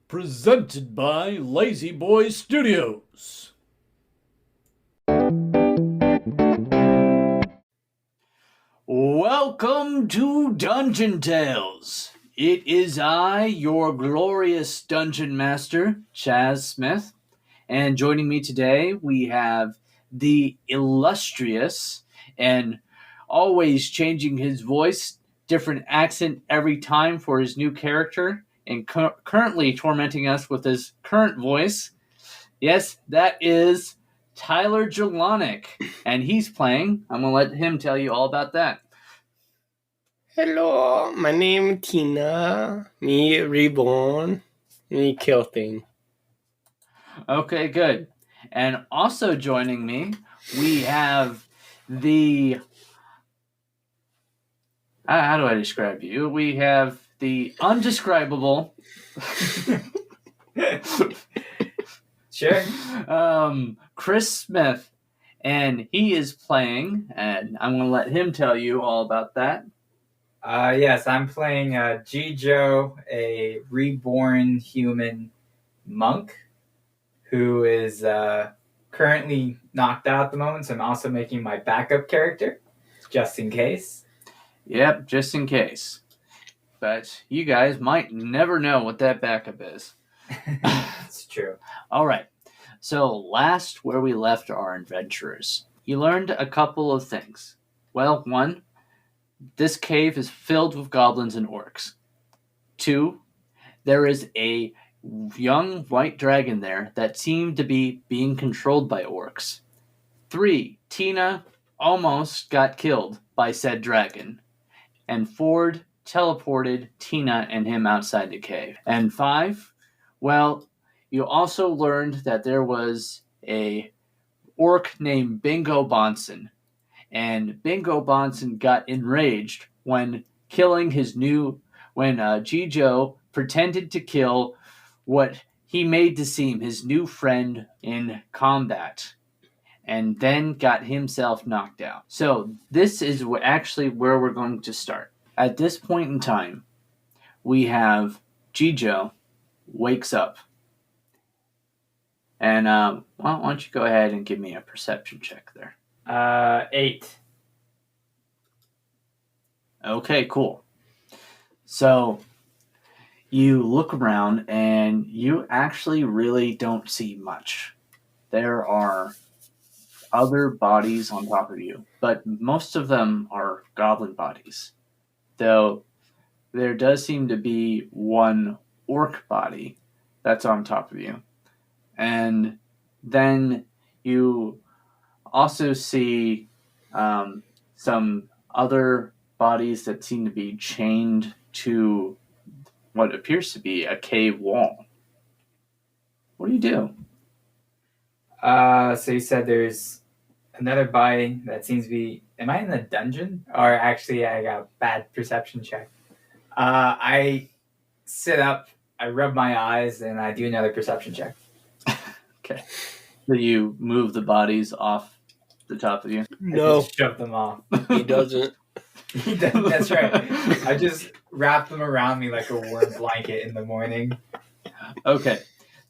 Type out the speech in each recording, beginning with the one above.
Presented by Lazy Boy Studios. Welcome to Dungeon Tales. It is I, your glorious Dungeon Master, Chaz Smith, and joining me today we have the illustrious and always changing his voice, different accent every time for his new character, and currently tormenting us with his current voice. Yes, that is Tyler Jelonic, and he's playing. I'm going to let him tell you all about that. Hello, my name Tina. Me reborn. Me kill thing. Okay, good. And also joining me, we have the... how do I describe you? We have the undescribable... Sure. Chris Smith, and he is playing, and I'm going to let him tell you all about that. Yes, I'm playing Gijo, a reborn human monk who is currently knocked out at the moment, so I'm also making my backup character, just in case. Yep, just in case. But you guys might never know what that backup is. It's true. All right. So last where we left our adventurers, you learned a couple of things. Well, one, this cave is filled with goblins and orcs. Two, there is a young white dragon there that seemed to be being controlled by orcs. Three, Tina almost got killed by said dragon. And Ford teleported Tina and him outside the cave. And five, well, you also learned that there was a orc named Bingo Bonson. And Bingo Bonson got enraged when Gijo pretended to kill what he made to seem his new friend in combat, and then got himself knocked out. So this is actually where we're going to start. At this point in time, we have Gijo wakes up. And why don't you go ahead and give me a perception check there? 8. Okay, cool. So you look around and you actually really don't see much. There are other bodies on top of you, but most of them are goblin bodies. Though there does seem to be one orc body that's on top of you. And then you also see some other bodies that seem to be chained to what appears to be a cave wall. What do you do? So you said there's another body that seems to be... Am I in the dungeon? Or actually, I got a bad perception check. I sit up, I rub my eyes, and I do another perception check. Okay. So you move the bodies off the top of you? No, I just shove them off. he doesn't. That's right. I just wrap them around me like a warm blanket in the morning. Okay.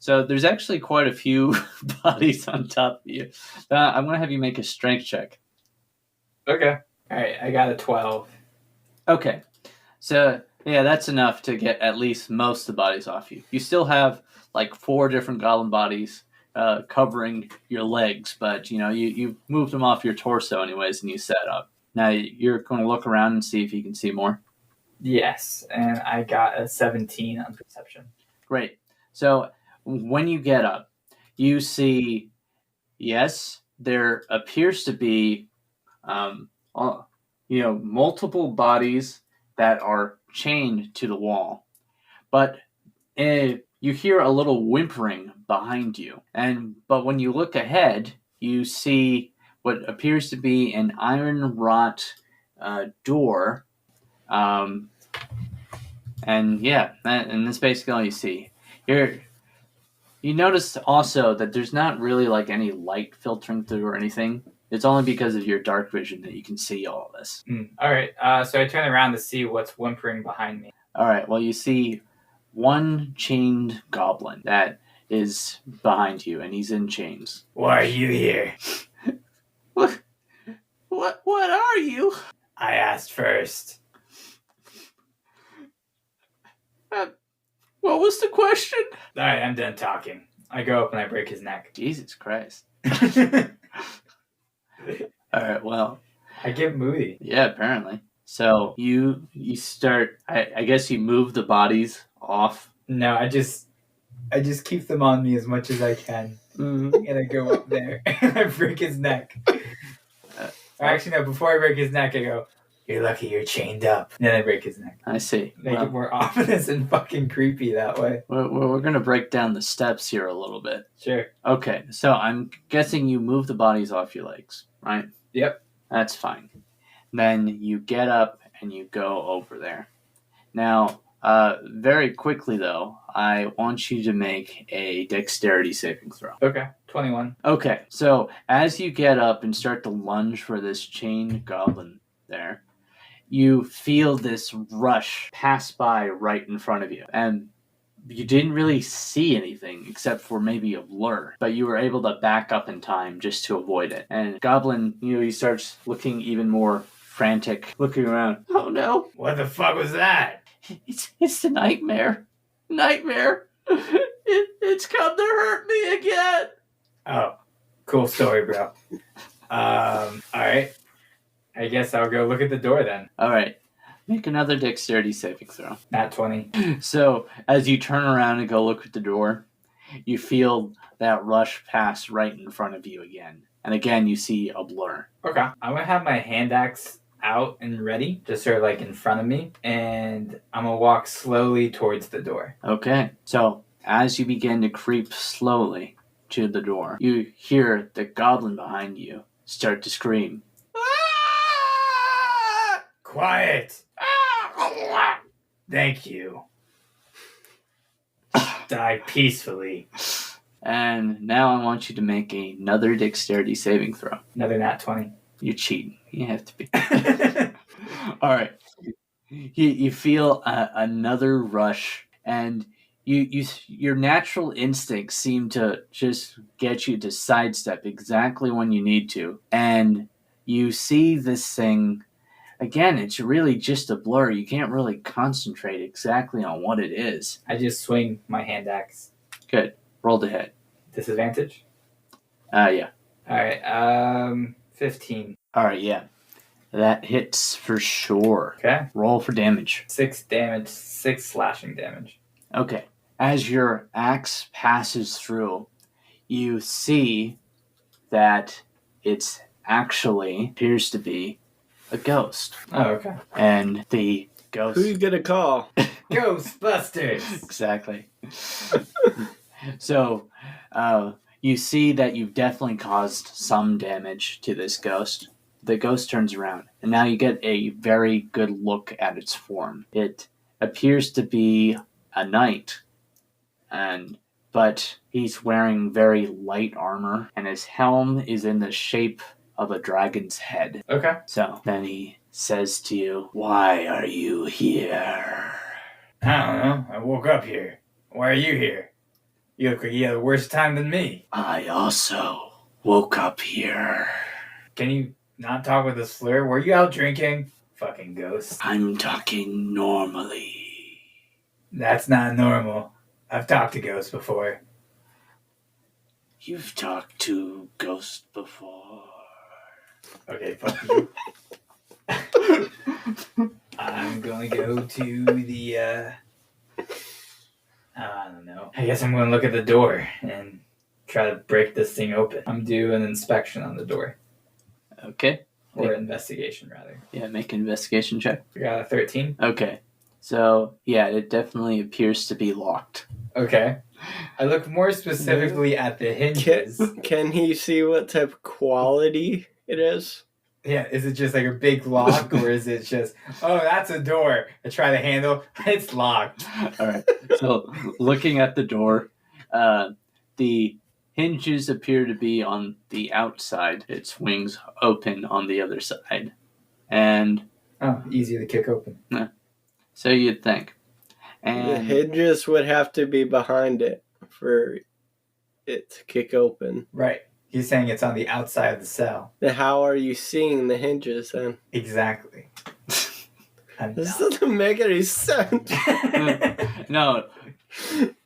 So there's actually quite a few bodies on top of you. I'm going to have you make a strength check. Okay. All right, I got a 12. Okay. So, yeah, that's enough to get at least most of the bodies off you. You still have like 4 different goblin bodies covering your legs, but you moved them off your torso anyways, and you set up. Now you're going to look around and see if you can see more. Yes, and I got a 17 on perception. Great. So when you get up, you see, yes, there appears to be, multiple bodies that are chained to the wall, but you hear a little whimpering behind you. But when you look ahead, you see what appears to be an iron wrought door. And that's basically all you see. You notice also that there's not really like any light filtering through or anything. It's only because of your dark vision that you can see all of this. All right, so I turn around to see what's whimpering behind me. All right, well, you see one chained goblin that is behind you, and he's in chains. Why are you here? What are you? I asked first. What was the question? Alright, I'm done talking. I go up and I break his neck. Jesus Christ. I Alright, well, get moody. yeah, apparently. So you start, I guess you move the bodies off. No, I just keep them on me as much as I can. And I go up there and I break his neck. Actually, no, before I break his neck, I go, "You're lucky you're chained up." And then I break his neck. I see. Make it more ominous and fucking creepy that way. We're going to break down the steps here a little bit. Sure. Okay, so I'm guessing you move the bodies off your legs, right? Yep. That's fine. Then you get up and you go over there. Now, very quickly though, I want you to make a dexterity saving throw. Okay. 21. Okay, so as you get up and start to lunge for this chained goblin there, you feel this rush pass by right in front of you. And you didn't really see anything except for maybe a blur, but you were able to back up in time just to avoid it. And Goblin, he starts looking even more frantic, looking around. Oh no! What the fuck was that? It's the nightmare. Nightmare. It's come to hurt me again. Oh, cool story, bro. Alright. I guess I'll go look at the door then. All right. Make another dexterity saving throw. Nat 20. So as you turn around and go look at the door, you feel that rush pass right in front of you again. And again, you see a blur. Okay. I'm going to have my hand axe out and ready, just sort of like in front of me. And I'm going to walk slowly towards the door. Okay. So as you begin to creep slowly to the door, you hear the goblin behind you start to scream. Quiet! Thank you. Die peacefully. And now I want you to make another dexterity saving throw. Another nat 20. You're cheating. You have to be. All right. You feel another rush, and your natural instincts seem to just get you to sidestep exactly when you need to. And you see this thing. Again, it's really just a blur. You can't really concentrate exactly on what it is. I just swing my hand axe. Good. Roll the hit. Disadvantage? Yeah. Alright, 15. Alright, yeah. That hits for sure. Okay. Roll for damage. 6 damage, 6 slashing damage. Okay. As your axe passes through, you see that it's actually appears to be a ghost. Oh, okay. And the ghost... Who you gonna call? Ghostbusters! Exactly. So, you see that you've definitely caused some damage to this ghost. The ghost turns around, and now you get a very good look at its form. It appears to be a knight, but he's wearing very light armor, and his helm is in the shape of a dragon's head. Okay. So then he says to you, "Why are you here?" I don't know. I woke up here. Why are you here? You look like you had a worse time than me. I also woke up here. Can you not talk with a slur? Were you out drinking? Fucking ghost. I'm talking normally. That's not normal. I've talked to ghosts before. You've talked to ghosts before. Okay, fuck you. I'm gonna go to the, I don't know. I guess I'm gonna look at the door and try to break this thing open. I'm due an inspection on the door. Okay. Or investigation, rather. Yeah, make an investigation check. We got a 13. Okay. So, yeah, it definitely appears to be locked. Okay. I look more specifically at the hinges. Can he see what type of quality it is? Yeah, is it just like a big lock, or is it just, oh, that's a door? I try the handle, it's locked. All right. So, looking at the door, the hinges appear to be on the outside. It swings open on the other side. And Oh, easy to kick open. so you'd think. And hinges would have to be behind it for it to kick open. Right. He's saying it's on the outside of the cell. Then how are you seeing the hinges then? Exactly. This doesn't make any sense. no,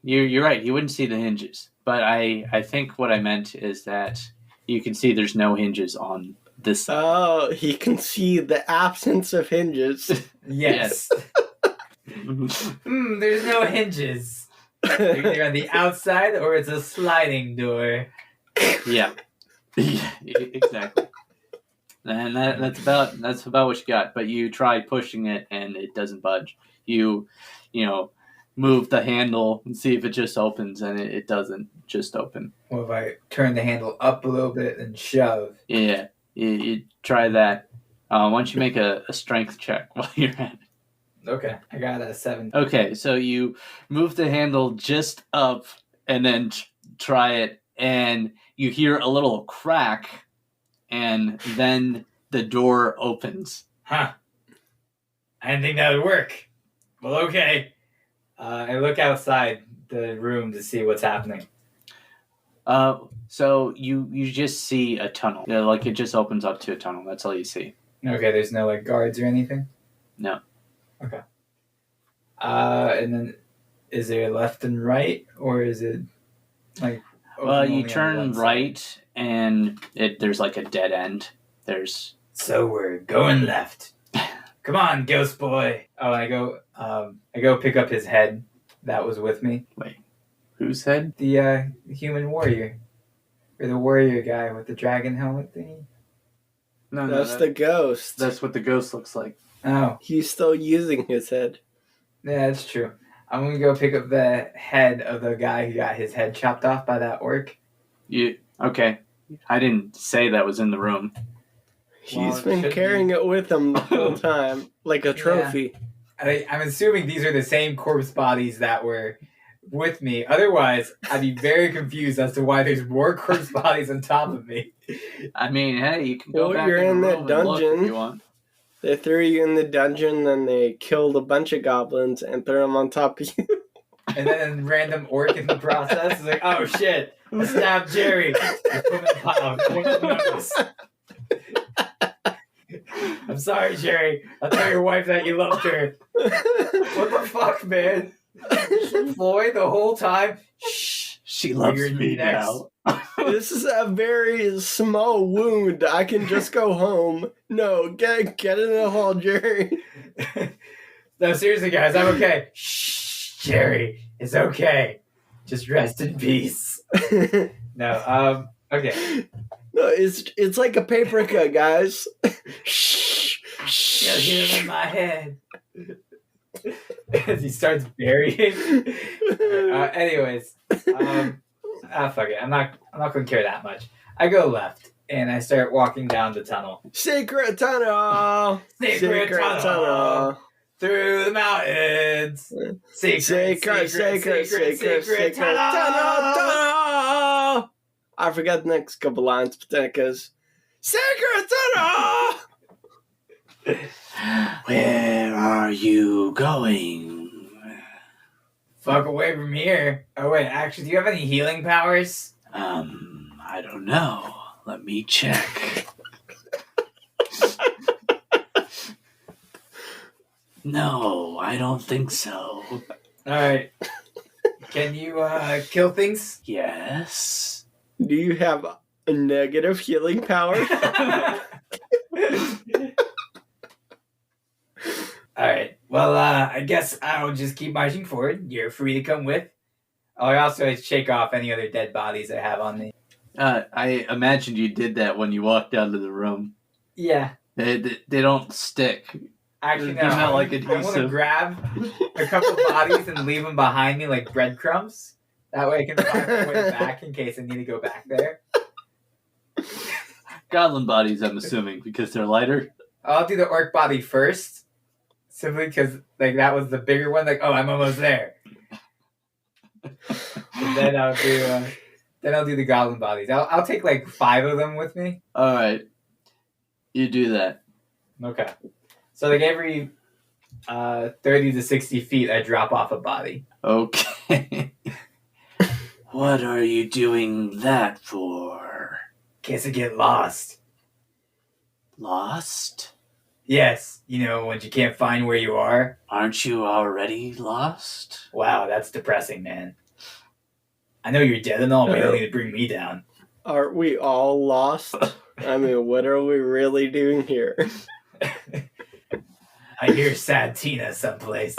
you're right. You wouldn't see the hinges, but I think what I meant is that you can see there's no hinges on this side. Oh, he can see the absence of hinges. Yes. There's no hinges. Either on the outside or it's a sliding door. Yeah, exactly. And that's about what you got. But you try pushing it and it doesn't budge. You move the handle and see if it just opens, and it doesn't just open. Well, if I turn the handle up a little bit and shove. Yeah, you try that. Why don't you make a strength check while you're at it? Okay, I got a 7. Okay, so you move the handle just up and then try it, and you hear a little crack, and then the door opens. Huh. I didn't think that would work. Well, okay. I look outside the room to see what's happening. So you just see a tunnel. Yeah, like it just opens up to a tunnel. That's all you see. Okay, there's no like guards or anything? No. Okay. And then is there left and right, or is it like Well, you turn right and there's like a dead end. So we're going left. Come on, ghost boy. Oh, I go pick up his head that was with me. Wait, whose head? The human warrior. Or the warrior guy with the dragon helmet thingy. No, That's the ghost. That's what the ghost looks like. Oh. He's still using his head. Yeah, that's true. I'm gonna go pick up the head of the guy who got his head chopped off by that orc. Okay. I didn't say that was in the room. He's been carrying it with him the whole time, like a trophy. I'm assuming these are the same corpse bodies that were with me. Otherwise, I'd be very confused as to why there's more corpse bodies on top of me. I mean, hey, you can go back you're in the that room and look dungeon. if you want. They threw you in the dungeon, then they killed a bunch of goblins and threw them on top of you. And then a random orc in the process is like, oh shit, I stabbed Jerry. I put him in the pile. No one knows. I'm sorry, Jerry. I'll tell your wife that you loved her. What the fuck, man? Floyd, the whole time. Shh. She loves You're me next. now. This is a very small wound. I can just go home. No, get in the hall, Jerry. No, seriously, guys, I'm okay. Shh, Jerry, it's okay. Just rest in peace. No, okay. No, it's like a paprika, guys. Shh, shh. You'll hear him in my head. As he starts burying. Anyways, fuck it. I'm not gonna care that much. I go left and I start walking down the tunnel. Secret tunnel. Secret tunnel. Through the mountains. Secret tunnel. I forgot the next couple lines, but then it goes, Secret tunnel. Where are you going? Fuck away from here. Oh wait, actually, do you have any healing powers? I don't know. Let me check. No, I don't think so. Alright. Can you kill things? Yes. Do you have a negative healing power? Alright. Well, I guess I'll just keep marching forward. You're free to come with. I'll also shake off any other dead bodies I have on me. I imagined you did that when you walked out of the room. Yeah. They don't stick. Actually, no. They're not like I want to adhesive. grab a couple bodies and leave them behind me like breadcrumbs. That way I can find my way back in case I need to go back there. Goblin bodies, I'm assuming, because they're lighter. I'll do the orc body first. Simply because like that was the bigger one. Like, oh, I'm almost there. And then I'll do the goblin bodies. I'll take like 5 of them with me. All right, you do that. Okay. So like every 30 to 60 feet, I drop off a body. Okay. What are you doing that for? In case I get lost. Lost? Yes, when you can't find where you are. Aren't you already lost? Wow, that's depressing, man. I know you're dead and all, but you don't need to bring me down. Aren't we all lost? I mean, what are we really doing here? I hear sad Tina someplace.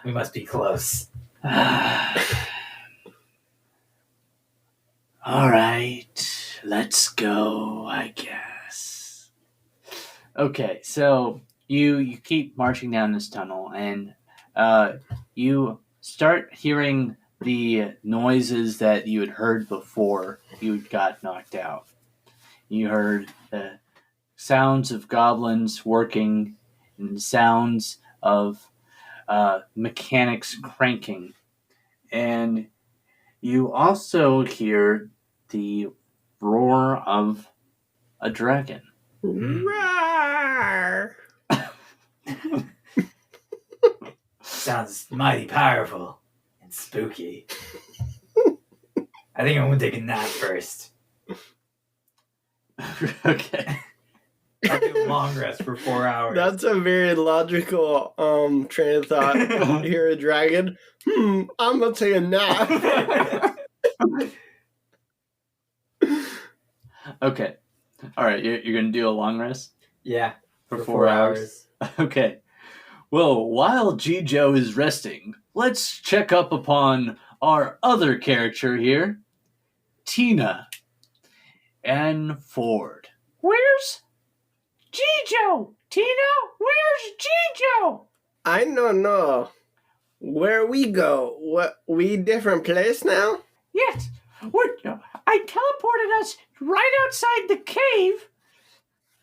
We must be close. Alright, let's go, I guess. Okay, so you keep marching down this tunnel, and you start hearing the noises that you had heard before you got knocked out. You heard the sounds of goblins working and sounds of mechanics cranking. And you also hear the roar of a dragon. Roar! Sounds mighty powerful and spooky. I think I'm gonna take a nap first. Okay. I'll do a long rest for 4 hours. That's a very logical train of thought. Hear a dragon? I'm gonna take a nap. Okay. Alright, you're going to do a long rest? Yeah, For 4 hours? Okay. Well, while Gijo is resting, let's check up upon our other character here, Tina and Ford. Where's Gijo? Tina, where's Gijo? I don't know. Where we go? What? We different place now? Yes, I teleported us right outside the cave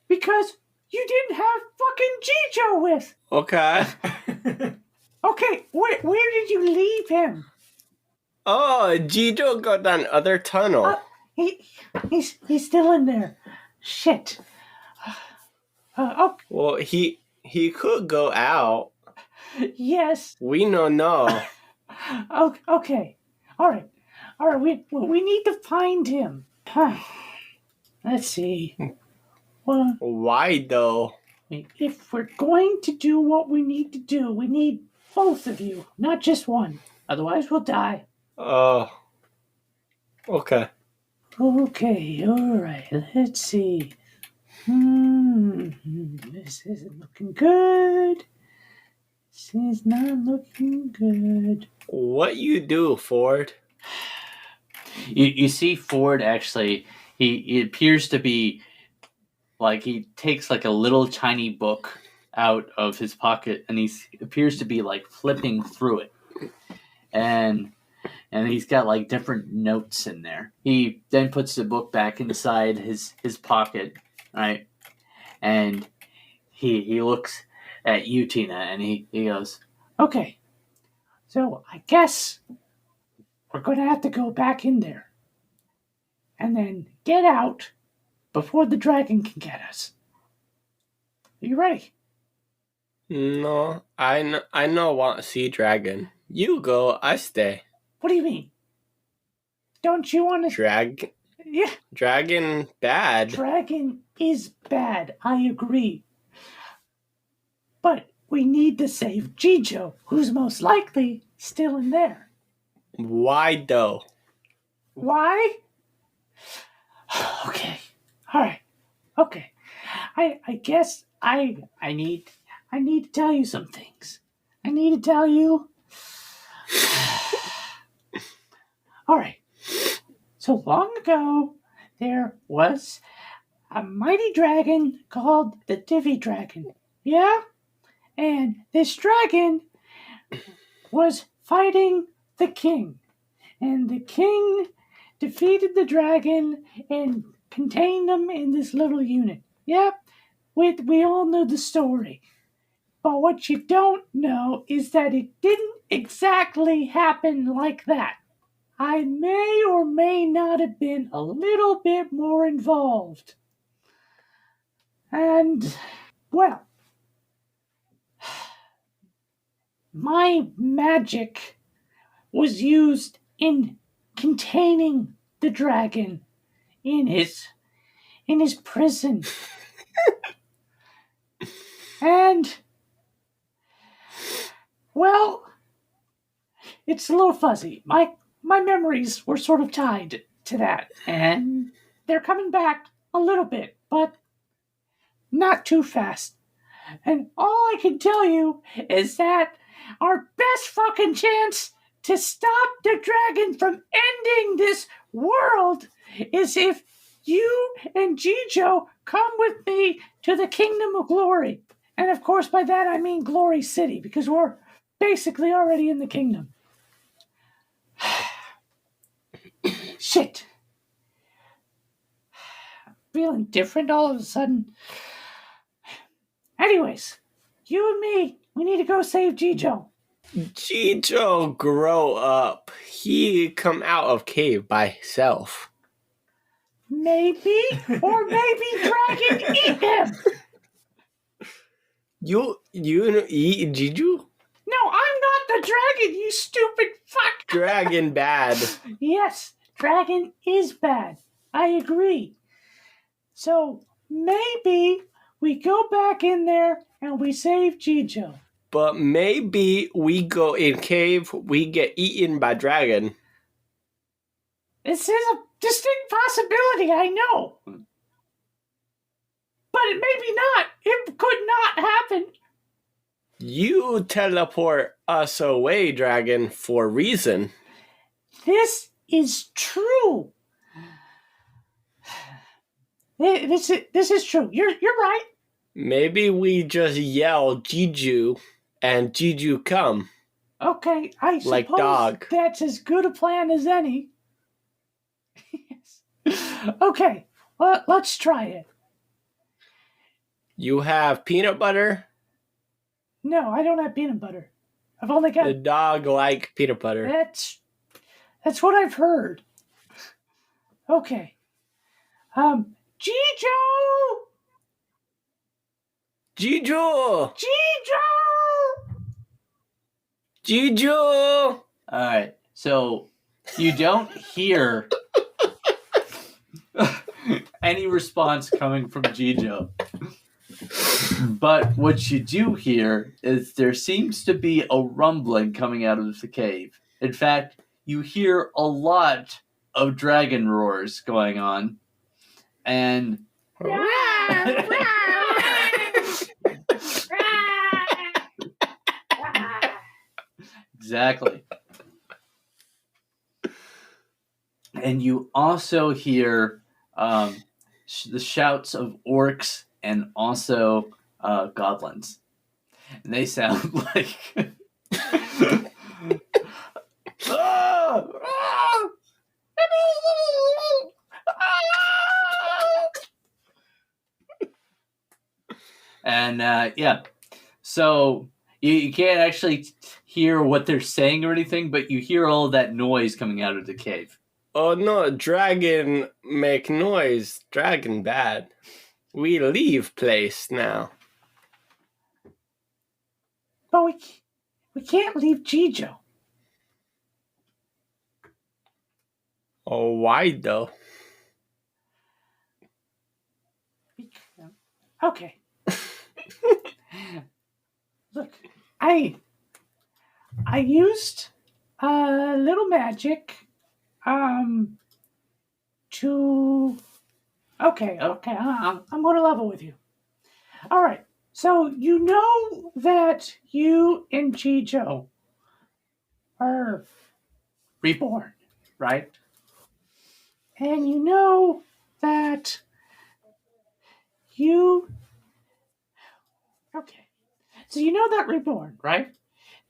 because you didn't have fucking Gijo with. Okay. Okay, where did you leave him? Oh, Gijo got down other tunnel. He's still in there. Shit. Well, he could go out. Yes. We no know. Okay. All right. We need to find him. Let's see. Well, Why though? if we're going to do what we need to do, we need both of you, not just one. Otherwise, we'll die. Oh. Okay. Okay. All right. Let's see. This isn't looking good. This is not looking good. What you do, Ford? You see Ford actually, he appears to be, like, he takes like a little tiny book out of his pocket and he appears to be like flipping through it. And he's got like different notes in there. He then puts the book back inside his pocket, right? And he looks at you, Tina, and he goes, okay, so I guess we're going to have to go back in there and then get out before the dragon can get us. Are you ready? No, I no want to see dragon. You go, I stay. What do you mean? Don't you want to... Yeah. Dragon bad. Dragon is bad, I agree. But we need to save Gijo, who's most likely still in there. Why though? Why? Okay. All right. Okay. I guess I need to tell you some things. I need to tell you. All right. So long ago, there was a mighty dragon called the Divvy Dragon. Yeah? And this dragon was fighting the king. And the king defeated the dragon and contained him in this little unit. Yep, we all know the story. But what you don't know is that it didn't exactly happen like that. I may or may not have been a little bit more involved. And Well, my magic was used in containing the dragon in his prison. And well, it's a little fuzzy. My memories were sort of tied to that, and they're coming back a little bit, but not too fast. And all I can tell you is that our best fucking chance to stop the dragon from ending this world is if you and Gijo come with me to the Kingdom of Glory. And of course, by that I mean Glory City, because we're basically already in the kingdom. Shit. Feeling different all of a sudden. Anyways, you and me, we need to go save Gijo. Gijo grow up. He come out of cave by himself. Maybe, or maybe dragon eat him. You eat Gijo? No, I'm not the dragon, you stupid fuck. Dragon bad. Yes, dragon is bad. I agree. So maybe we go back in there and we save Gijo. But maybe we go in cave, we get eaten by dragon. This is a distinct possibility, I know. But maybe not. It could not happen. You teleport us away, dragon, for a reason. This is true. This is true. You're right. Maybe we just yell Gijo and Gijo come. Okay, I Like suppose dog. that's as good a plan as any. Yes. Okay, let's try it. You have peanut butter? No, I don't have peanut butter. I've only got... The dog like peanut butter. That's what I've heard. Okay. Gijo! Gijo! Gijo! Gijo! Alright, so you don't hear any response coming from Gijo. But what you do hear is there seems to be a rumbling coming out of the cave. In fact, you hear a lot of dragon roars going on. And exactly. And you also hear the shouts of orcs and also goblins. And they sound like... And yeah, so you can't actually hear what they're saying or anything, but you hear all of that noise coming out of the cave. Oh no, dragon make noise. Dragon bad. We leave place now. But we can't leave Gijo. Oh, why though? Okay. Look, I used a little magic to... Okay, I'm going to level with you. All right, so you know that you and Gijo are reborn, right? And you know that you... Okay, so you know that reborn, right?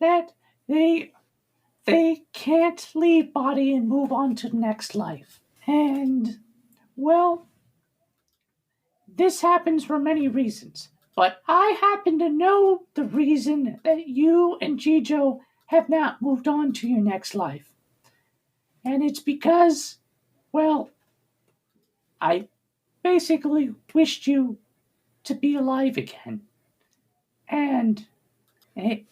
That they can't leave body and move on to the next life. And, well, this happens for many reasons. But I happen to know the reason that you and Gijo have not moved on to your next life. And it's because, well, I basically wished you to be alive again. And I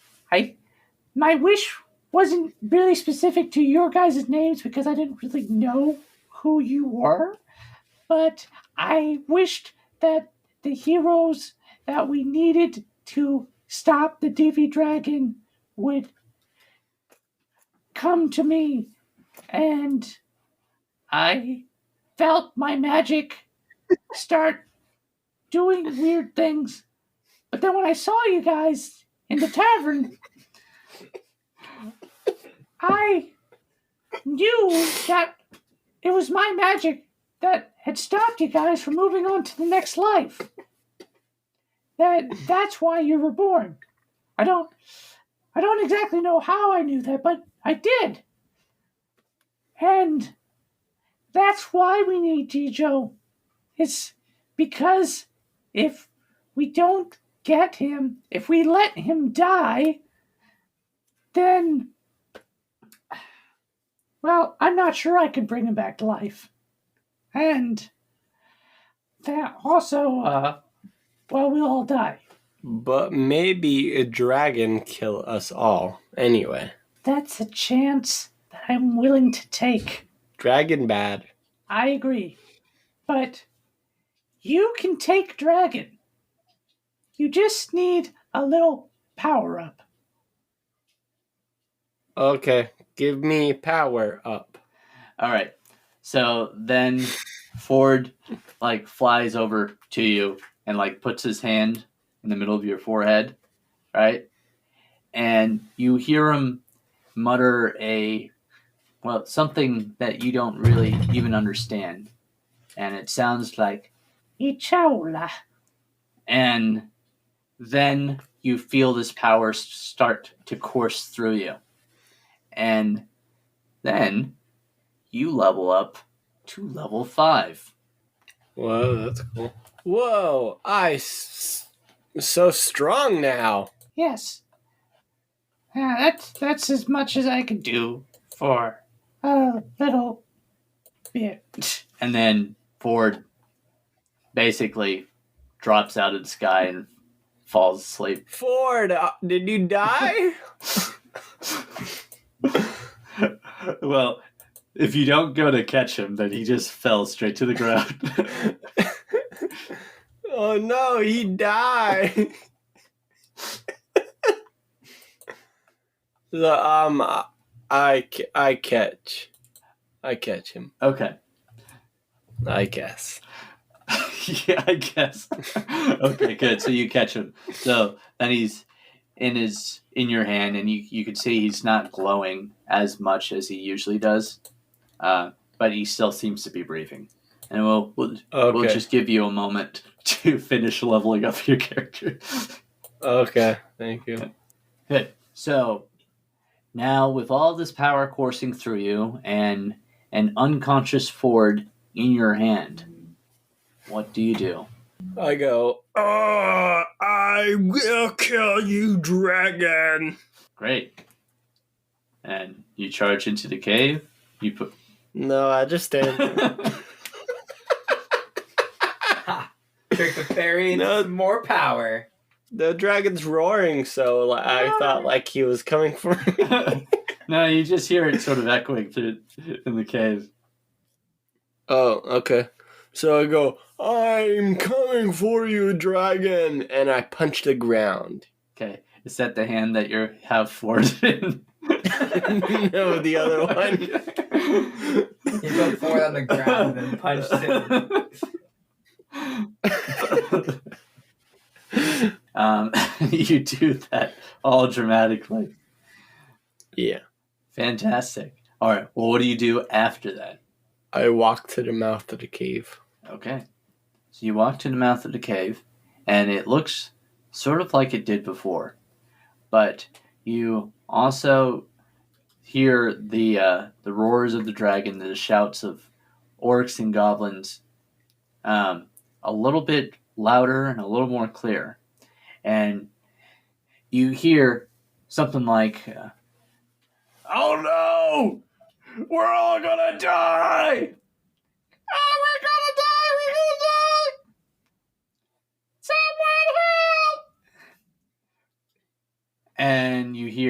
my wish wasn't really specific to your guys' names because I didn't really know who you were, but I wished that the heroes that we needed to stop the Davy Dragon would come to me, and I felt my magic start doing weird things. But then when I saw you guys in the tavern, I knew that it was my magic that had stopped you guys from moving on to the next life. That's why you were born. I don't exactly know how I knew that, but I did. And that's why we need Gijo. It's because if we don't get him, if we let him die, then, well, I'm not sure I can bring him back to life. And that also, well, we'll all die. But maybe a dragon kill us all anyway. That's a chance that I'm willing to take. Dragon bad. I agree. But you can take Dragon. You just need a little power up. Okay, give me power up. All right. So then Ford flies over to you and puts his hand in the middle of your forehead, right? And you hear him mutter something that you don't really even understand. And it sounds like Ichaula. And then you feel this power start to course through you. And then you level up to level 5. Whoa, that's cool. Whoa, so strong now. Yes. That's as much as I can do for a little bit. And then Ford basically drops out of the sky and falls asleep. Ford, did you die? Well, if you don't go to catch him, then he just fell straight to the ground. Oh no, he died. So, I catch him. Okay. I guess. Yeah, I guess. Okay, good. So you catch him. So then he's in your hand, and you can see he's not glowing as much as he usually does, but he still seems to be breathing. And we'll just give you a moment to finish leveling up your character. Okay, thank you. Good. So now, with all this power coursing through you and an unconscious Ford in your hand, what do you do? I go, I will kill you, dragon. Great. And you charge into the cave. You put. No, I just stand there. Trick the fairy into No. some more power. The dragon's roaring, so I thought he was coming for me. No, you just hear it sort of echoing through in the cave. Oh, okay. So I go, I'm coming for you, dragon, and I punch the ground. Okay. Is that the hand that you have Ford in? No, the other one. He put Ford on the ground and then punched him. You do that all dramatically. Yeah. Fantastic. All right. Well, what do you do after that? I walk to the mouth of the cave. Okay. So you walk to the mouth of the cave, and it looks sort of like it did before, but you also hear the roars of the dragon, the shouts of orcs and goblins, a little bit louder and a little more clear, and you hear something like, "Oh no, we're all gonna die! Oh, we're gonna die! We're gonna die! Someone help!"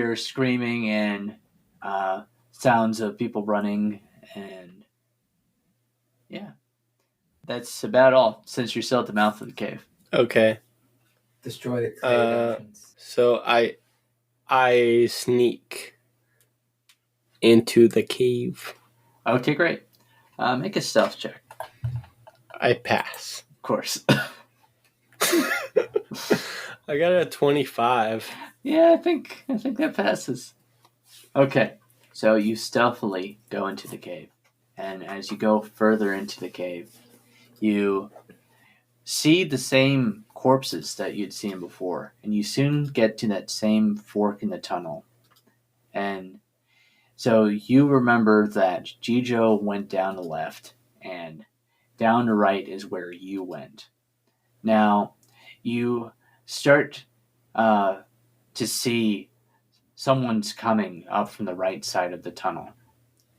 hear screaming and sounds of people running, and yeah, that's about all. Since you're still at the mouth of the cave. Okay. Destroy the cave entrance. So I sneak into the cave. Okay, great. Make a stealth check. I pass. Of course. I got a 25. Yeah, I think that passes. Okay, so you stealthily go into the cave, and as you go further into the cave, you see the same corpses that you'd seen before, and you soon get to that same fork in the tunnel. And so you remember that Gijo went down the left, and down the right is where you went. Now, you start to see someone's coming up from the right side of the tunnel.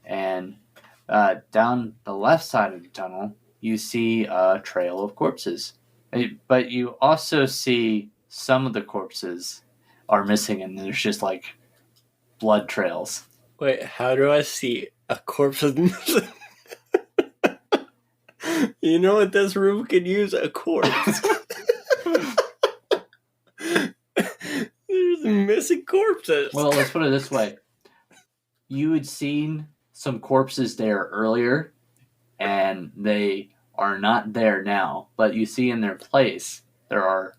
And down the left side of the tunnel, you see a trail of corpses. But you also see some of the corpses are missing, and there's just like blood trails. Wait, how do I see a corpse of missing? You know what? This room could use a corpse. There's missing corpses. Well, let's put it this way. You had seen some corpses there earlier, and they are not there now. But you see in their place, there are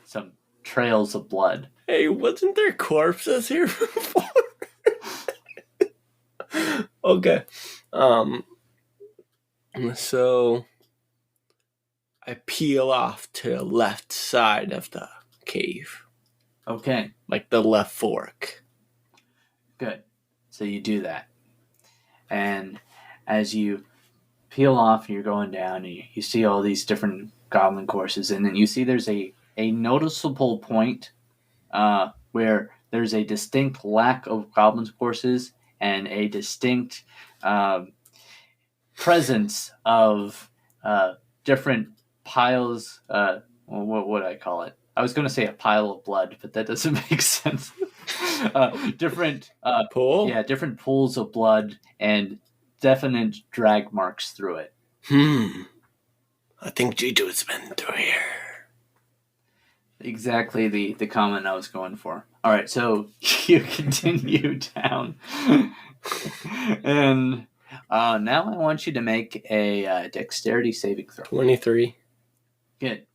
some trails of blood. Hey, wasn't there corpses here before? Okay. So I peel off to the left side of the cave. Okay, Like the left fork. good. So you do that. And as you peel off and you're going down, and you see all these different goblin courses, and then you see there's a noticeable point where there's a distinct lack of goblin courses and a distinct presence of different piles. What would I call it? I was going to say a pile of blood, but that doesn't make sense. Different Pool? yeah, different pools of blood and definite drag marks through it. I think Gijo's been through here. Exactly the comment I was going for. All right, so you continue down, and now I want you to make a dexterity saving throw. 23. Good.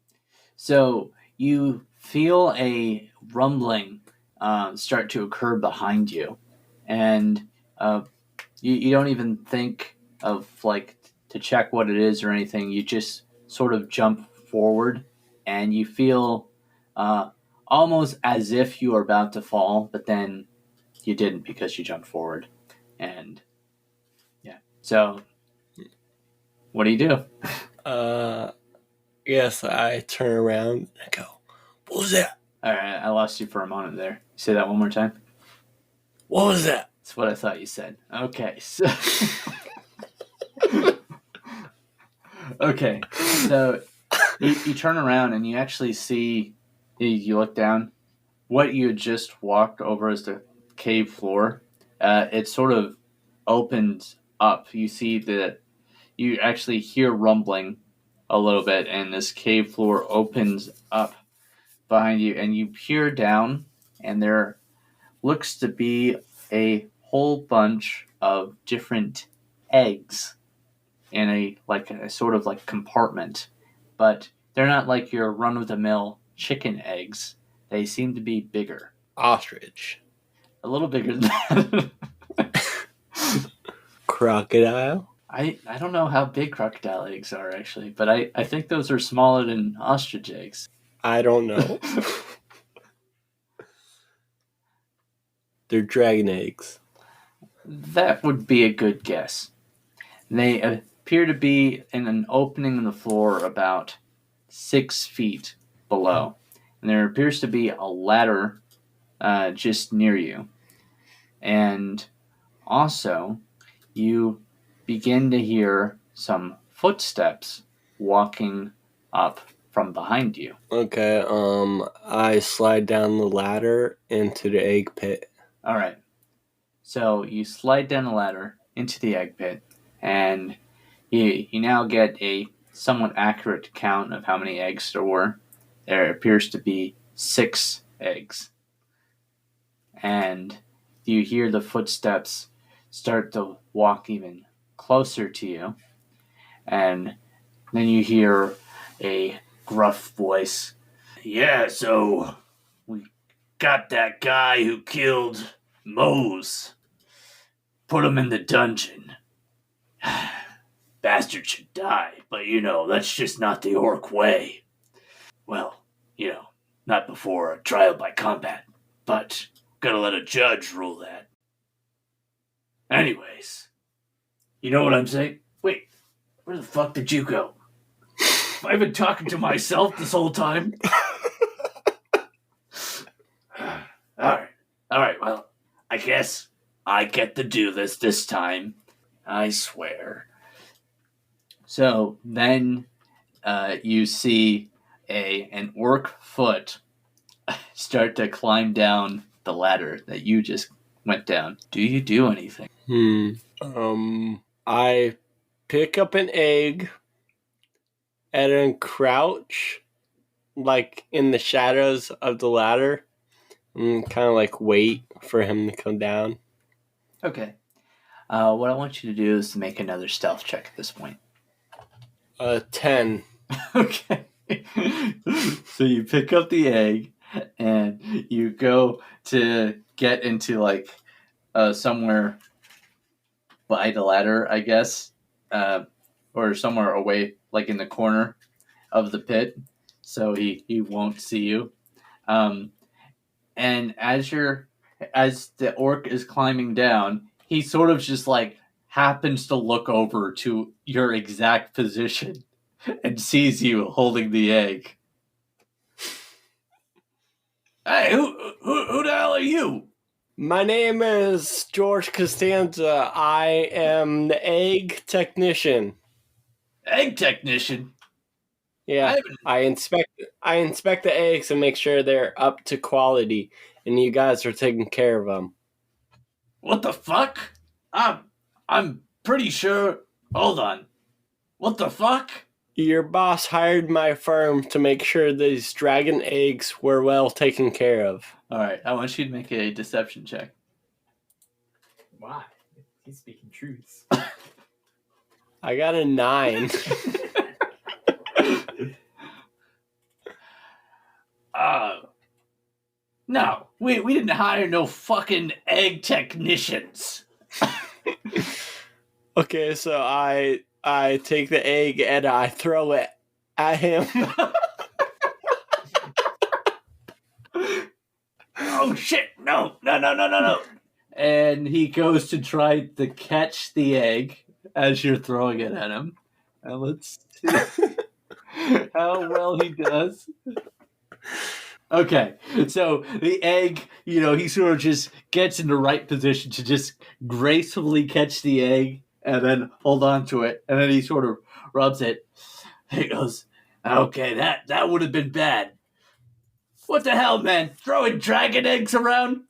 So you feel a rumbling start to occur behind you, and you don't even think of like to check what it is or anything. You just sort of jump forward, and you feel almost as if you are about to fall, but then you didn't because you jumped forward. And yeah, so what do you do? Yes, I turn around and I go, what was that? All right, I lost you for a moment there. Say that one more time. What was that? That's what I thought you said. Okay, so okay, so you turn around and you actually see. You look down. What you had just walked over is the cave floor. It sort of opens up. You see that you actually hear rumbling a little bit, and this cave floor opens up behind you, and you peer down, and there looks to be a whole bunch of different eggs in a sort of like compartment, but they're not like your run-of-the-mill chicken eggs. They seem to be bigger. Ostrich. A little bigger than that. Crocodile. I don't know how big crocodile eggs are, actually, but I think those are smaller than ostrich eggs. I don't know. They're dragon eggs. That would be a good guess. They appear to be in an opening in the floor about 6 feet below. And there appears to be a ladder just near you. And also, you begin to hear some footsteps walking up from behind you. Okay, I slide down the ladder into the egg pit. All right. So you slide down the ladder into the egg pit, and you now get a somewhat accurate count of how many eggs there were. There appears to be 6 eggs. And you hear the footsteps start to walk even closer to you. And then you hear a gruff voice. Yeah, so we got that guy who killed Mose. Put him in the dungeon. Bastard should die, but that's just not the orc way. Well, not before a trial by combat, but gotta let a judge rule that. Anyways, you know what I'm saying? Wait, where the fuck did you go? I've been talking to myself this whole time. Alright, well, I guess I get to do this time. I swear. So then you see an orc foot start to climb down the ladder that you just went down. Do you do anything? I pick up an egg and then crouch, like, in the shadows of the ladder and kind of, like, wait for him to come down. Okay. What I want you to do is to make another stealth check at this point. 10. Okay. So you pick up the egg and you go to get into like somewhere by the ladder, I guess, or somewhere away, like in the corner of the pit, so he won't see you. And as the orc is climbing down, he sort of just like happens to look over to your exact position and sees you holding the egg. Hey, who the hell are you? My name is George Costanza. I am the egg technician. Egg technician? Yeah, I inspect the eggs and make sure they're up to quality, and you guys are taking care of them. What the fuck? I'm pretty sure. Hold on. What the fuck? Your boss hired my firm to make sure these dragon eggs were well taken care of. All right, I want you to make a deception check. Why? He's speaking truths. I got a 9. No, we didn't hire no fucking egg technicians. Okay, so I take the egg and I throw it at him. Oh shit! No! And he goes to try to catch the egg as you're throwing it at him. And let's see how well he does. Okay, so the egg, he sort of just gets in the right position to just gracefully catch the egg and then hold on to it. And then he sort of rubs it. He goes, okay, that would have been bad. What the hell, man? Throwing dragon eggs around?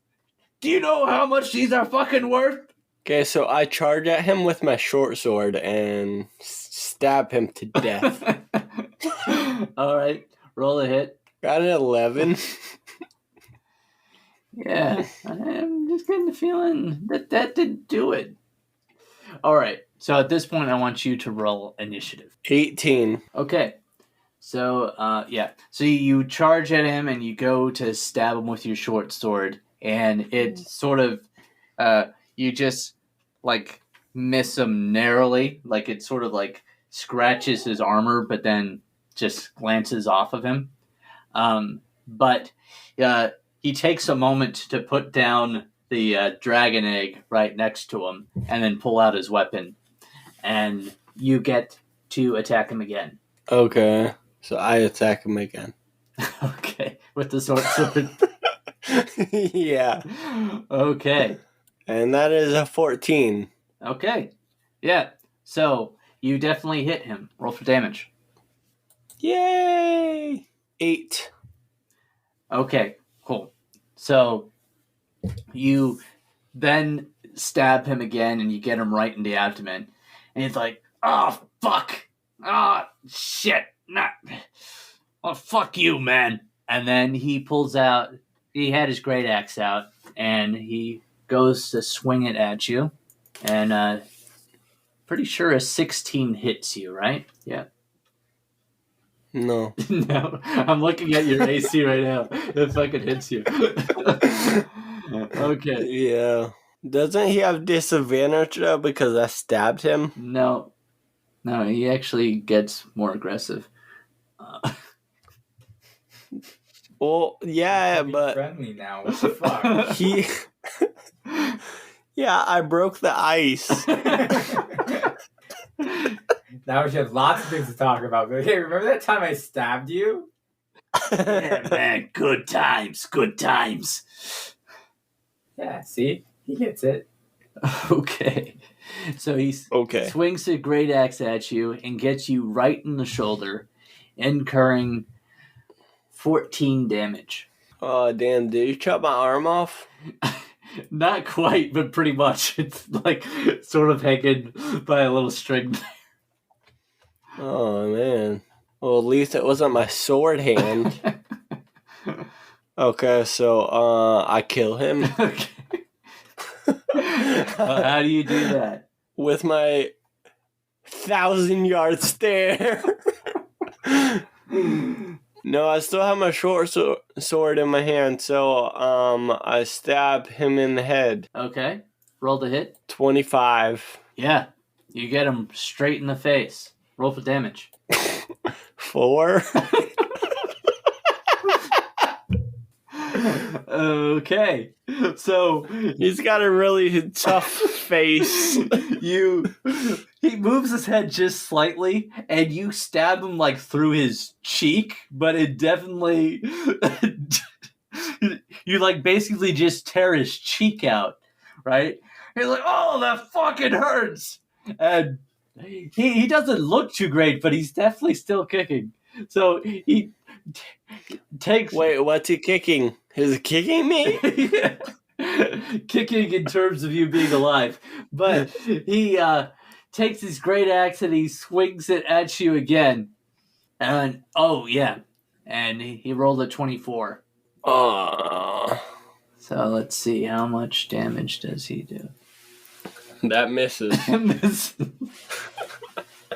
Do you know how much these are fucking worth? Okay, so I charge at him with my short sword and stab him to death. All right, roll a hit. Got an 11. Yeah, I'm just getting the feeling that didn't do it. All right, so at this point, I want you to roll initiative. 18. Okay, so so you charge at him and you go to stab him with your short sword, and it sort of you just like miss him narrowly, like it sort of like scratches his armor, but then just glances off of him. But he takes a moment to put down the dragon egg right next to him and then pull out his weapon. And you get to attack him again. Okay, so I attack him again. Okay, with the short sword. Yeah. Okay. And that is a 14. Okay. Yeah. So you definitely hit him. Roll for damage. Yay! 8. Okay, cool. So you then stab him again, and you get him right in the abdomen, and he's like, "Oh fuck! Ah shit! Not. Oh fuck you, man!" And then he pulls out. He had his great axe out, and he goes to swing it at you, and pretty sure a 16 hits you, right? Yeah. No. No, I'm looking at your AC right now. It fucking hits you. Okay. Yeah. Doesn't he have disadvantage though because I stabbed him? No, he actually gets more aggressive. Well, yeah, Be but friendly now. What the fuck? he. Yeah, I broke the ice. Now we should have lots of things to talk about. But hey, remember that time I stabbed you? Yeah, man, good times. Yeah, see? He gets it. Okay. So he Okay. swings a great axe at you and gets you right in the shoulder, incurring 14 damage. Oh, damn. Did you chop my arm off? Not quite, but pretty much. It's like sort of hanging by a little string. Oh, man. Well, at least it wasn't my sword hand. Okay, so, I kill him. Okay. How do you do that? With my 1,000-yard stare. No, I still have my short sword in my hand, so I stab him in the head. Okay. Roll the hit. 25. Yeah. You get him straight in the face. Roll for damage. 4. Okay. So He's got a really tough face. he moves his head just slightly, and you stab him like through his cheek, but it definitely you like basically just tear his cheek out, right? He's like, "Oh, that fucking hurts," and he doesn't look too great, but he's definitely still kicking. So he takes. Wait, what's he kicking? Is he kicking me? Yeah. Kicking in terms of you being alive, but he takes his great axe and he swings it at you again, and oh yeah, and he rolled a 24. Oh, So let's see, how much damage does he do? that misses.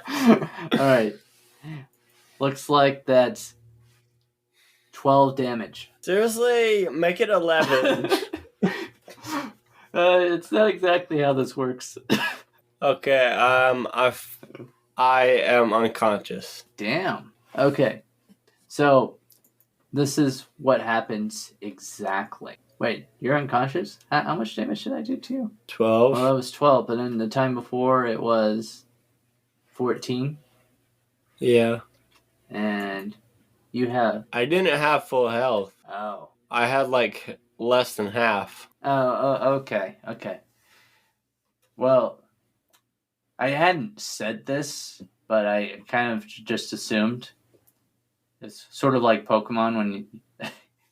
All right, looks like that's 12 damage. Seriously, make it 11. It's not exactly how this works. Okay, I am unconscious. Damn. Okay. So, this is what happens exactly. Wait, you're unconscious? How much damage did I do to you? 12. Well, that was 12, but then the time before it was 14. Yeah. And you have... I didn't have full health. Oh. I had like less than half. Oh, okay. Well, I hadn't said this, but I kind of just assumed. It's sort of like Pokemon when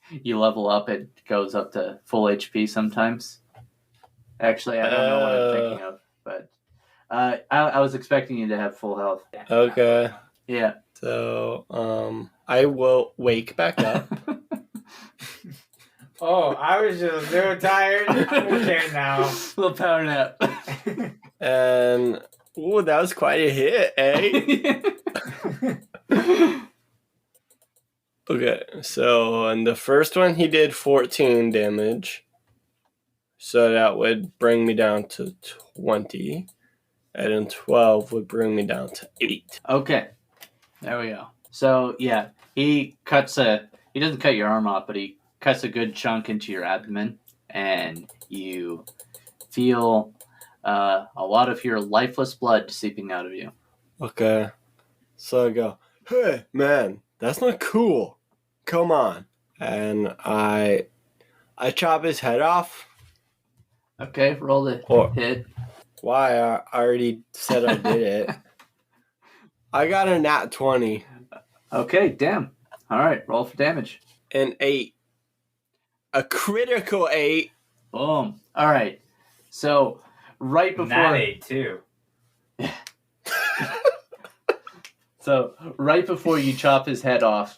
you level up, it goes up to full HP sometimes. Actually, I don't know what I'm thinking of, but I was expecting you to have full health. Okay. Yeah. So, I will wake back up. Oh, I was just so tired. Okay, now. Little power nap. And, ooh, that was quite a hit, eh? Okay, so on the first one, he did 14 damage. So that would bring me down to 20. And then 12 would bring me down to 8. Okay. There we go. So, yeah, he doesn't cut your arm off, but he cuts a good chunk into your abdomen, and you feel a lot of your lifeless blood seeping out of you. Okay. So I go, hey, man, that's not cool. Come on. And I chop his head off. Okay, roll the hit. Why? I already said I did it. I got a nat 20. Okay, damn. All right, roll for damage. An 8. A critical 8. Boom. All right. So right Nat before 8 too. right before you chop his head off,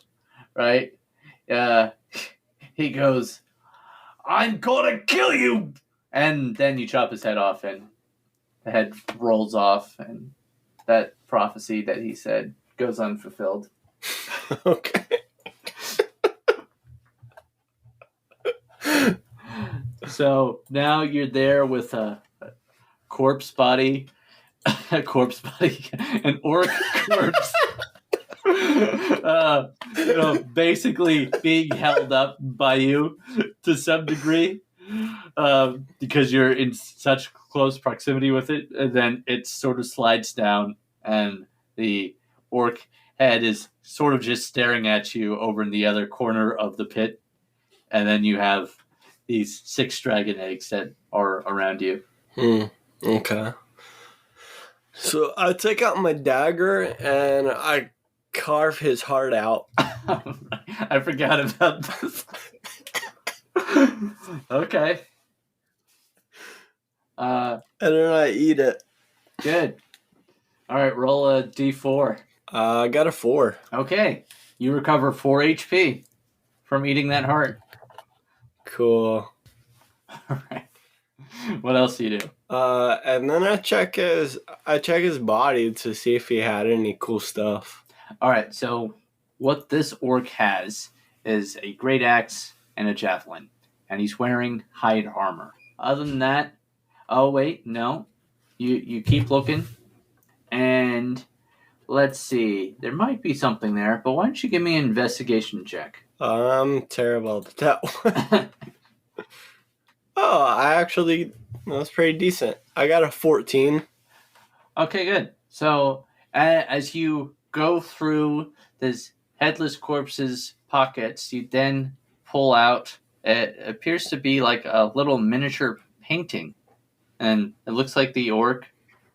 right? He goes, "I'm gonna kill you," and then you chop his head off, and the head rolls off, and that prophecy that he said goes unfulfilled. Okay. So now you're there with a corpse body, an orc corpse. Basically being held up by you to some degree, because you're in such close proximity with it, and then it sort of slides down, and the orc head is sort of just staring at you over in the other corner of the pit, and then you have these 6 dragon eggs that are around you. Okay. So I take out my dagger and I carve his heart out. I forgot about this. Okay. And then I eat it. Good. All right, roll a d4. I got a 4. Okay. You recover 4 HP from eating that heart. Cool. All right. What else do you do? And then I check his body to see if he had any cool stuff. All right, so what this orc has is a great axe and a javelin, and he's wearing hide armor. Other than that, oh wait, no. You keep looking, and let's see. There might be something there, but why don't you give me an investigation check? I'm terrible at that one. Oh, that was pretty decent. I got a 14. Okay, good. So as you go through this headless corpse's pockets, you then pull out, it appears to be like a little miniature painting. And it looks like the orc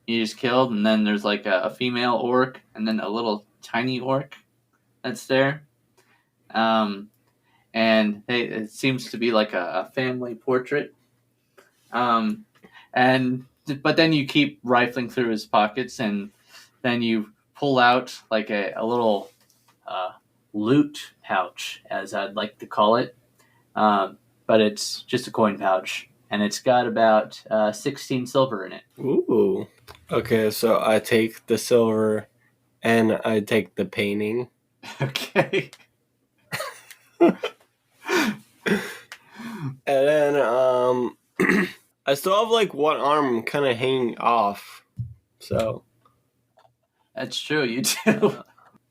you just killed, and then there's like a female orc, and then a little tiny orc that's there. And it seems to be like a family portrait. But then you keep rifling through his pockets, and then you pull out like a little loot pouch, as I'd like to call it. But it's just a coin pouch, and it's got about 16 silver in it. Ooh. Okay, so I take the silver and I take the painting. Okay. And then I still have like one arm kind of hanging off. So That's true, you do.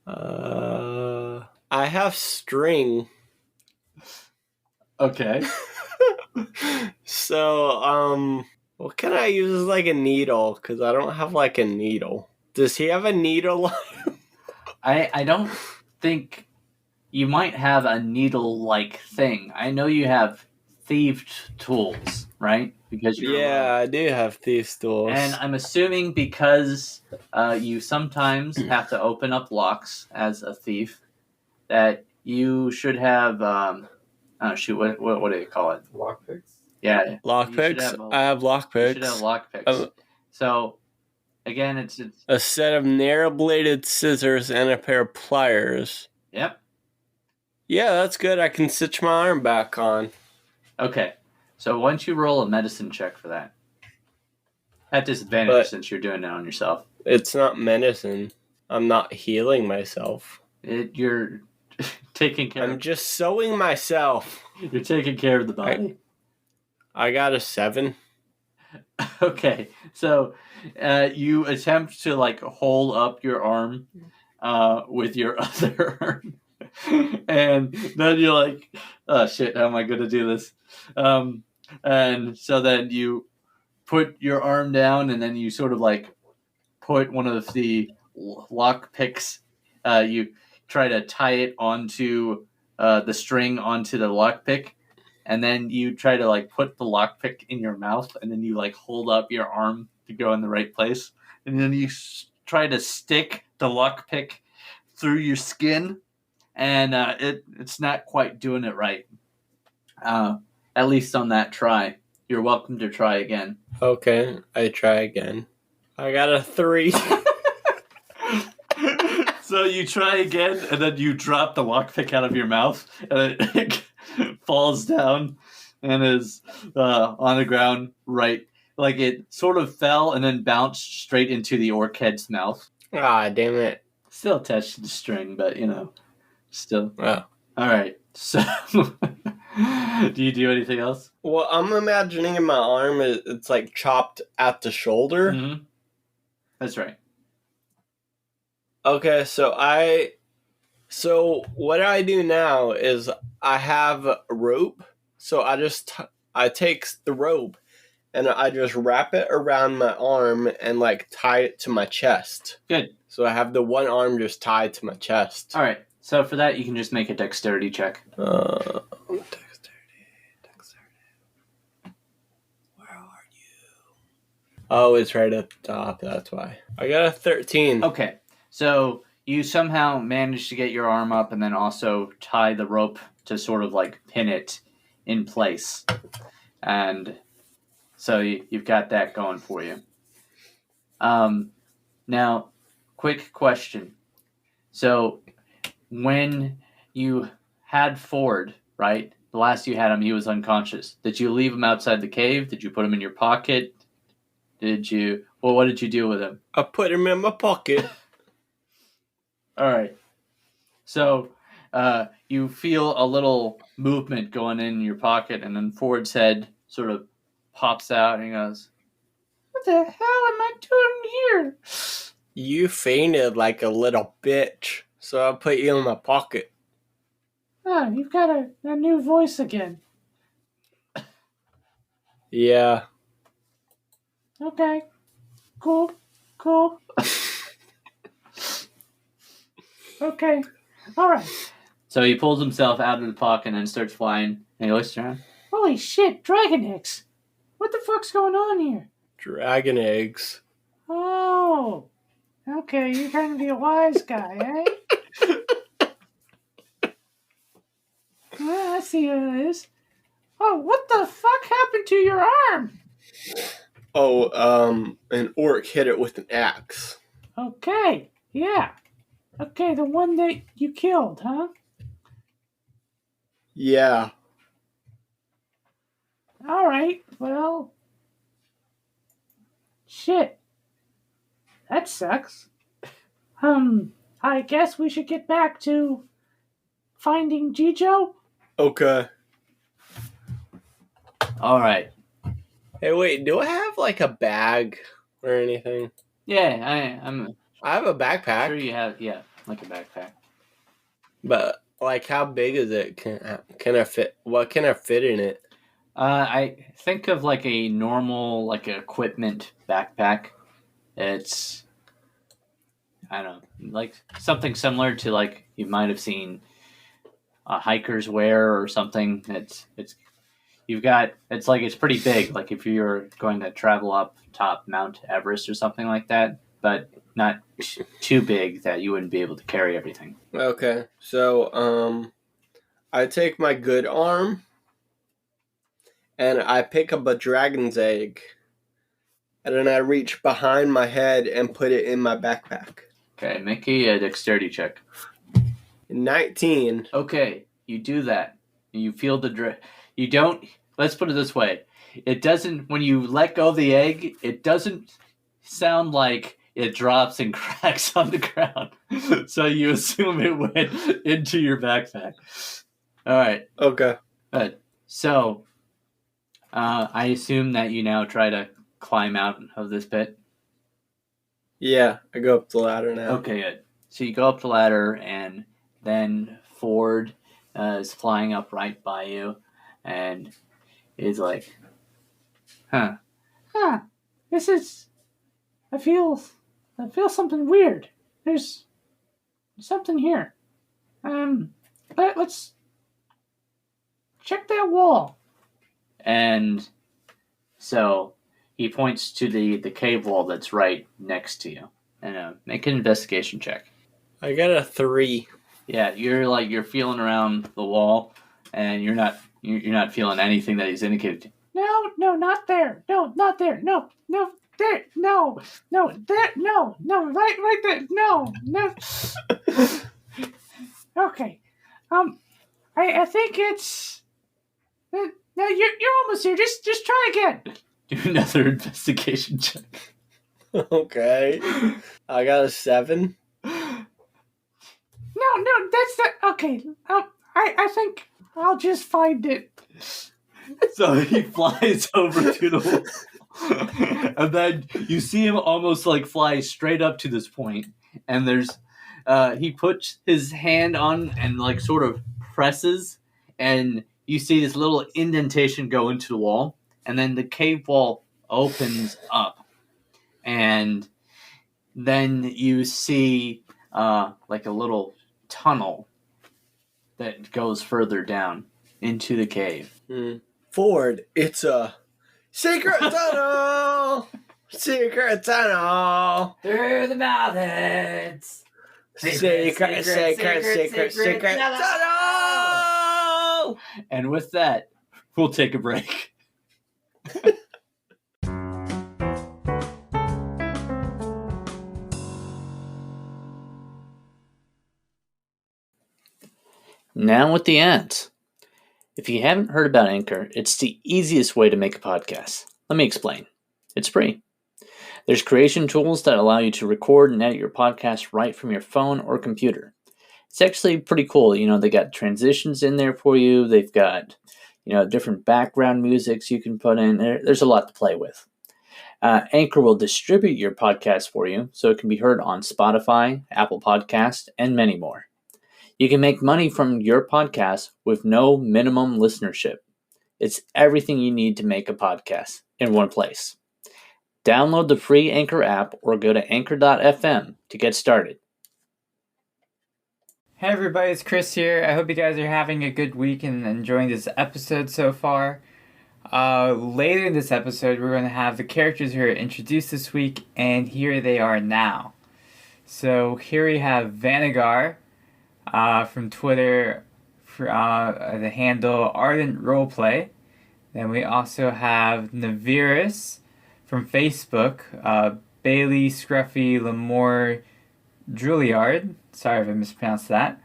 I have string. Okay. So what can I use as like a needle? Because I don't have like a needle. Does he have a needle? I don't think you might have a needle-like thing. I know you have thieved tools, right? Because Yeah, I do have thieves' tools. And I'm assuming because you sometimes have to open up locks as a thief, that you should have what do you call it? Lockpicks. Yeah, Lockpicks? I have lockpicks. You should have lockpicks. So again, it's a set of narrow-bladed scissors and a pair of pliers. Yep. Yeah, that's good. I can stitch my arm back on. Okay. So why don't you roll a medicine check for that? At disadvantage, since you're doing it on yourself. It's not medicine. I'm not healing myself. You're taking care. I'm just sewing myself. You're taking care of the body. I got a 7. Okay, so you attempt to like hold up your arm with your other arm, and then you're like, "Oh shit, how am I going to do this?" And so then you put your arm down, and then you sort of like put one of the lock picks. You try to tie it onto the string onto the lock pick. And then you try to like put the lockpick in your mouth, and then you like hold up your arm to go in the right place, and then you try to stick the lockpick through your skin, and it's not quite doing it right. At least on that try. You're welcome to try again. Okay, I try again. I got a 3. So you try again, and then you drop the lockpick out of your mouth, and it falls down and is on the ground right. Like it sort of fell and then bounced straight into the orc head's mouth. Ah, damn it. Still attached to the string, but still. Oh. All right. So, do you do anything else? Well, I'm imagining in my arm it's like chopped at the shoulder. Mm-hmm. That's right. Okay, so what I do now is I have a rope. So I take the rope and I just wrap it around my arm and like tie it to my chest. Good. So I have the one arm just tied to my chest. All right. So for that, you can just make a dexterity check. Dexterity. Where are you? Oh, it's right at the top. That's why. I got a 13. Okay. So you somehow managed to get your arm up and then also tie the rope to sort of like pin it in place. And so you've got that going for you. Now, quick question. So when you had Ford, right? The last you had him, he was unconscious. Did you leave him outside the cave? Did you put him in your pocket? What did you do with him? I put him in my pocket. All right. So you feel a little movement going in your pocket, and then Ford's head sort of pops out, and he goes, "What the hell am I doing here?" You fainted like a little bitch, so I put you in my pocket. Oh, you've got a new voice again. Yeah. Okay. Cool. Okay. All right. So he pulls himself out of the pocket and starts flying, and he looks around. Holy shit, dragon eggs. What the fuck's going on here? Dragon eggs. Oh. Okay, you're trying to be a wise guy, eh? I see how it is. Oh, what the fuck happened to your arm? Oh, an orc hit it with an axe. Okay, yeah. Okay, the one that you killed, huh? Yeah. All right, well. Shit. That sucks. I guess we should get back to finding Gijo. Okay. All right. Hey, wait, do I have like a bag or anything? Yeah, I have a backpack. sure you have, like a backpack. But like, how big is it? Can I fit? What can I fit in it? I think of like a normal like equipment backpack. It's I don't know, like something similar to like you might have seen hikers wear or something. It's it's pretty big. Like if you're going to travel up top Mount Everest or something like that, but not too big that you wouldn't be able to carry everything. Okay, so I take my good arm and I pick up a dragon's egg, and then I reach behind my head and put it in my backpack. Okay, make a dexterity check. 19. Okay, you do that. You feel you don't. Let's put it this way: it doesn't. When you let go of the egg, it doesn't sound like it drops and cracks on the ground. So you assume it went into your backpack. All right. Okay. Good. So, I assume that you now try to climb out of this pit. Yeah, I go up the ladder now. Okay, good. So you go up the ladder, and then Ford is flying up right by you, and is like, "Huh? This is. I feel something weird. There's something here. Let's check that wall." And so he points to the cave wall that's right next to you, and make an investigation check. I got a 3. Yeah, you're feeling around the wall, and you're not feeling anything that he's indicated. No, not there. No, not there. No, there. No, there. No, right there. No. Okay. I think it's. No, you're almost here. Just try again. Do another investigation check. Okay. I got a 7. No, that's not okay. I think I'll just find it. So he flies over to the wall. And then you see him almost like fly straight up to this point, and there's he puts his hand on and like sort of presses, and you see this little indentation go into the wall, and then the cave wall opens up, and then you see like a little tunnel that goes further down into the cave. Ford, it's a secret tunnel! Secret tunnel! Through the mountains. Secret tunnel! And with that, we'll take a break. Now with the ads. If you haven't heard about Anchor, it's the easiest way to make a podcast. Let me explain. It's free. There's creation tools that allow you to record and edit your podcast right from your phone or computer. It's actually pretty cool. They got transitions in there for you. They've got, different background musics you can put in. There's a lot to play with. Anchor will distribute your podcast for you so it can be heard on Spotify, Apple Podcast, and many more. You can make money from your podcast with no minimum listenership. It's everything you need to make a podcast in one place. Download the free Anchor app or go to anchor.fm to get started. Hey everybody, it's Chris here. I hope you guys are having a good week and enjoying this episode so far. Later in this episode, we're going to have the characters who are introduced this week, and here they are now. So here we have Vanagar from Twitter, for the handle Ardent Roleplay. Then we also have Navirus from Facebook, Bailey Scruffy Lamore Drouillard. Sorry if I mispronounced that.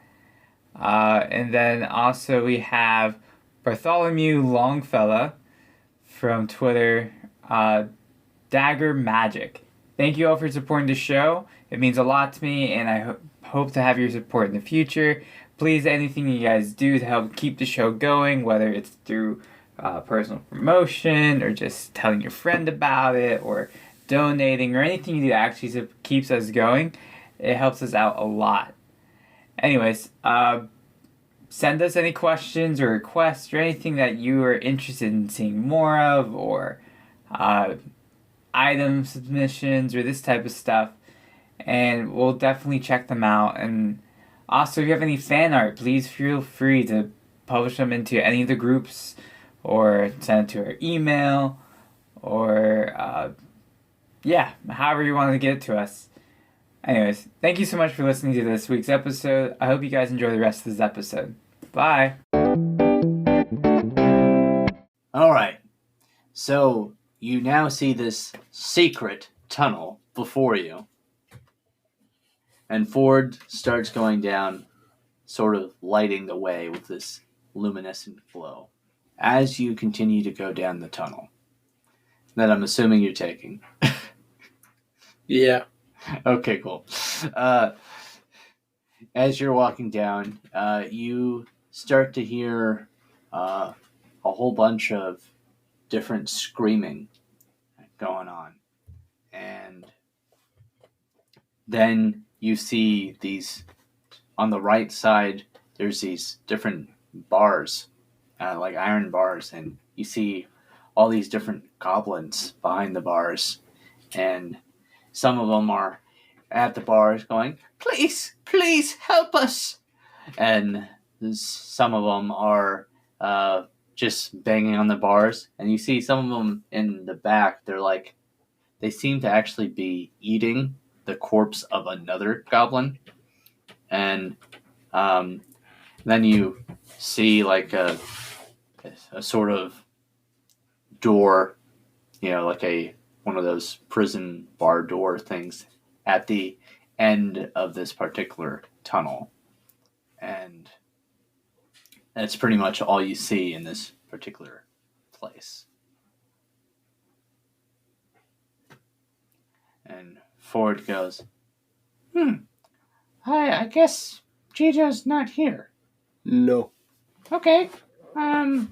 And then also we have Bartholomew Longfella from Twitter, Dagger Magic. Thank you all for supporting the show. It means a lot to me, and I hope to have your support in the future. Please, anything you guys do to help keep the show going, whether it's through personal promotion or just telling your friend about it or donating or anything you do that actually keeps us going, it helps us out a lot. Anyways, send us any questions or requests or anything that you are interested in seeing more of, or item submissions or this type of stuff, and we'll definitely check them out. And also, if you have any fan art, please feel free to publish them into any of the groups or send it to our email, or however you want to get it to us. Anyways, thank you so much for listening to this week's episode. I hope you guys enjoy the rest of this episode. Bye. All right. So you now see this secret tunnel before you. And Ford starts going down, sort of lighting the way with this luminescent glow as you continue to go down the tunnel that I'm assuming you're taking. Yeah. Okay, cool. As you're walking down, you start to hear a whole bunch of different screaming going on. And then you see these, on the right side, there's these different bars, like iron bars, and you see all these different goblins behind the bars. And some of them are at the bars going, please help us. And some of them are just banging on the bars. And you see some of them in the back, they seem to actually be eating the corpse of another goblin. and then you see like a sort of door, like one of those prison bar door things at the end of this particular tunnel, and that's pretty much all you see in this particular place. And Ford goes, I guess Gijo's not here. No. Okay. All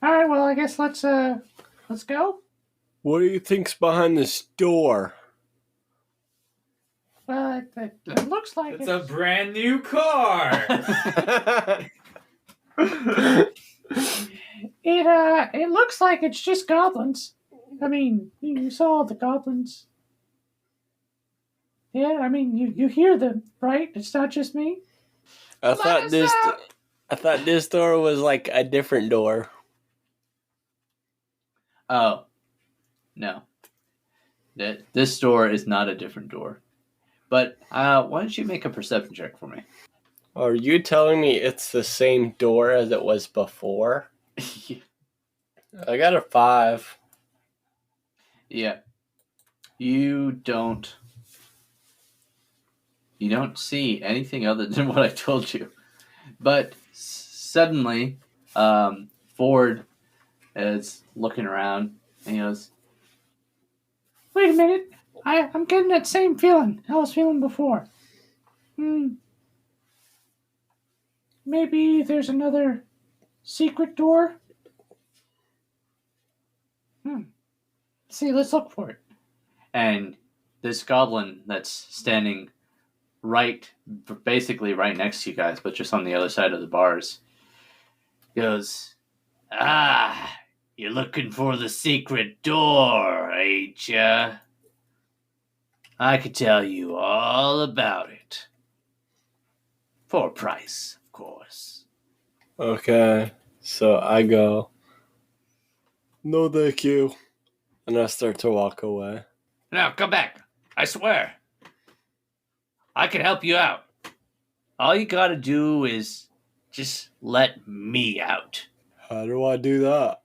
right. Well, I guess let's go. What do you think's behind this door? Well, it looks like It's a brand new car. it looks like it's just goblins. I mean, you saw the goblins. Yeah, I mean, you hear them, right? It's not just me. I thought this door was like a different door. "Oh, no, this door is not a different door. But why don't you make a perception check for me?" Are you telling me it's the same door as it was before? I got a 5. Yeah, you don't see anything other than what I told you. But suddenly, Ford is looking around and he goes, Wait a minute. I'm getting that same feeling I was feeling before. Maybe there's another secret door? See, let's look for it. and this goblin that's standing basically right next to you guys, but just on the other side of the bars, goes, "Ah, you're looking for the secret door, ain't ya? I could tell you all about it. For a price, of course." Okay, so I go, no thank you. And I start to walk away. "Now, come back. I swear. I can help you out. All you gotta do is just let me out." How do I do that?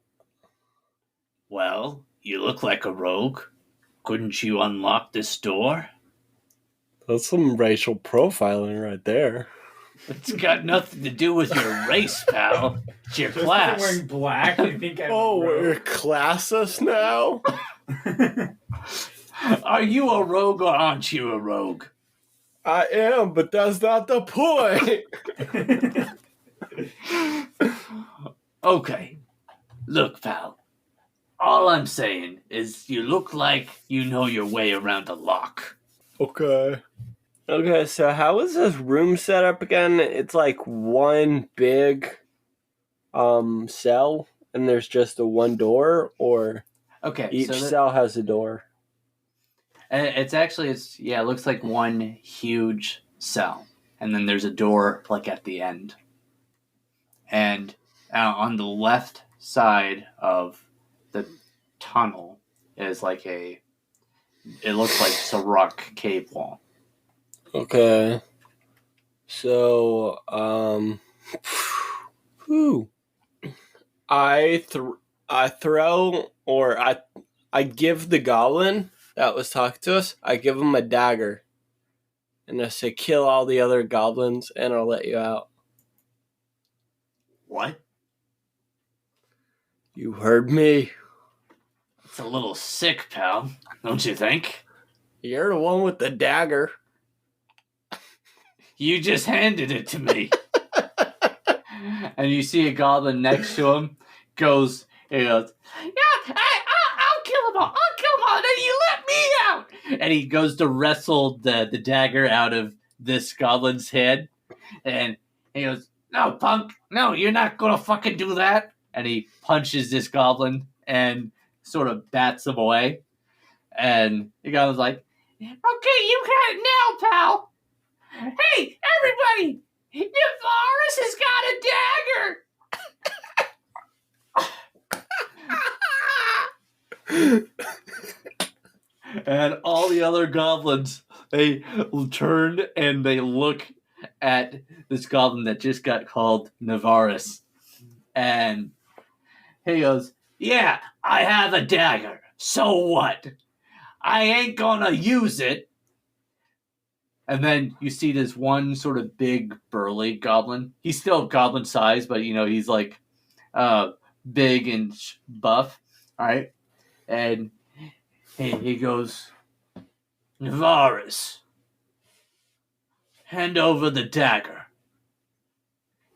"Well, you look like a rogue. Couldn't you unlock this door?" That's some racial profiling right there. "It's got nothing to do with your race, pal. It's your Just 'cause I'm class." wearing black, you think I'm Oh, a we're rogue? classist now? Are you a rogue or aren't you a rogue? I am, but that's not the point. Okay. Look, pal. All I'm saying is you look like you know your way around a lock. Okay. Okay, so how is this room set up again? It's like one big cell and there's just a one door, or Okay, each so cell has a door? it looks like one huge cell, and then there's a door like at the end. And on the left side of the tunnel is like it looks like it's a rock cave wall. Okay. So, whew. I throw, or I give the goblin that was talking to us, I give him a dagger. And I say, kill all the other goblins and I'll let you out. What? You heard me. It's a little sick, pal. Don't you think? You're the one with the dagger. You just handed it to me. And you see a goblin next to him he goes, "Yeah, I'll kill them all. I'll kill them all. And then you let me out." And he goes to wrestle the dagger out of this goblin's head. And he goes, "No, punk. No, you're not going to fucking do that." And he punches this goblin and sort of bats him away. And the goblin's like, "Okay, you got it now, pal. Hey, everybody! Varus has got a dagger!" And all the other goblins, they turn and they look at this goblin that just got called Navarus. And he goes, "Yeah, I have a dagger. So what? I ain't gonna use it." And then you see this one sort of big, burly goblin. He's still goblin size, but he's like big and buff. All right. And he goes, "Navarus, hand over the dagger."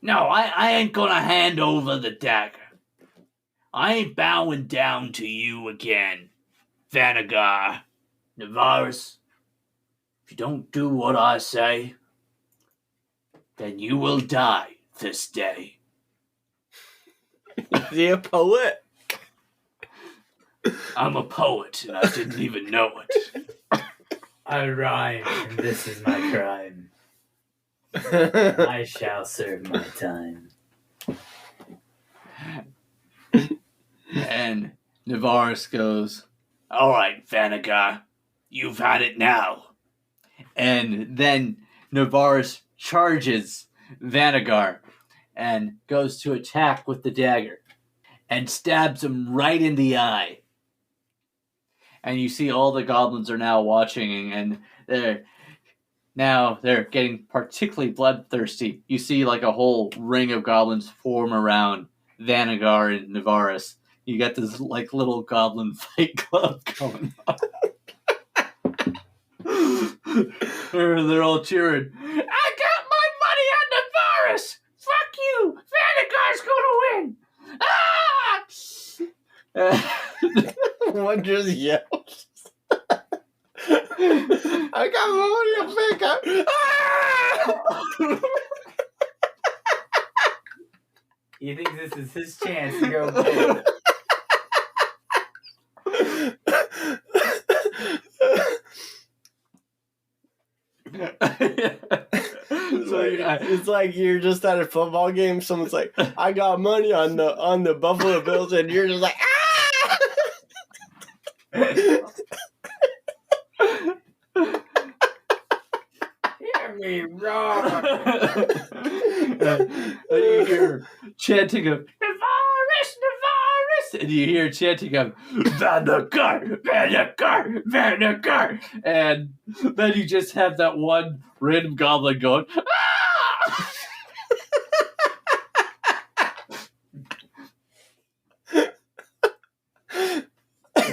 "No, I ain't gonna hand over the dagger. I ain't bowing down to you again, Vanagar. Navarus, if you don't do what I say, then you will die this day." Is he a poet? I'm a poet, and I didn't even know it. I rhyme, and this is my crime. I shall serve my time. And Navarus goes, "All right, Vanagar, you've had it now." And then Navarus charges Vanagar and goes to attack with the dagger and stabs him right in the eye. And you see all the goblins are now watching, and they're getting particularly bloodthirsty. You see like a whole ring of goblins form around Vanagar and Navarus. You got this like little goblin fight club going on. They're all cheering. "I got my money on Navarus! Fuck you! Vanagar's gonna win!" One just yells. I got money on Vanagar. He thinks this is his chance to go big. It's like you're just at a football game. Someone's like, "I got money on the Buffalo Bills," and you're just like, "Ah!" Hear me roar. You hear chanting of "Navarus, Navarus," and you hear chanting of "Vanagar, Vanagar, Vanagar," and then you just have that one random goblin going, "Ah!"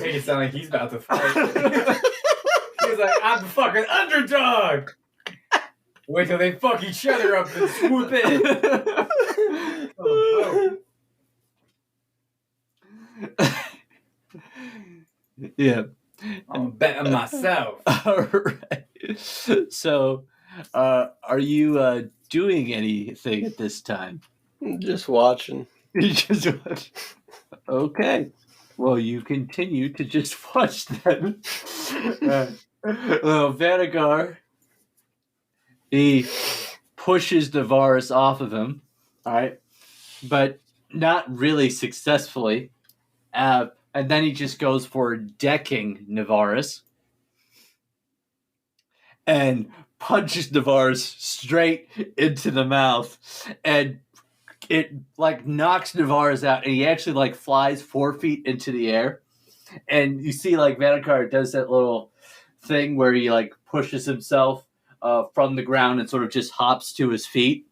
Make it sound like he's about to fight. He's like, "I'm the fucking underdog." Wait till they fuck each other up and swoop in. Oh, Yeah. I'm betting myself. All right. So, are you doing anything at this time? Just watching. You just watch. Okay. Well, you continue to just watch them. Vanagar, he pushes Navarus off of him, all right, but not really successfully. And then he just goes for decking Navarus and punches Navarus straight into the mouth, and it like knocks Navarus out, and he actually like flies 4 feet into the air. And you see like Vanagar does that little thing where he like pushes himself from the ground and sort of just hops to his feet.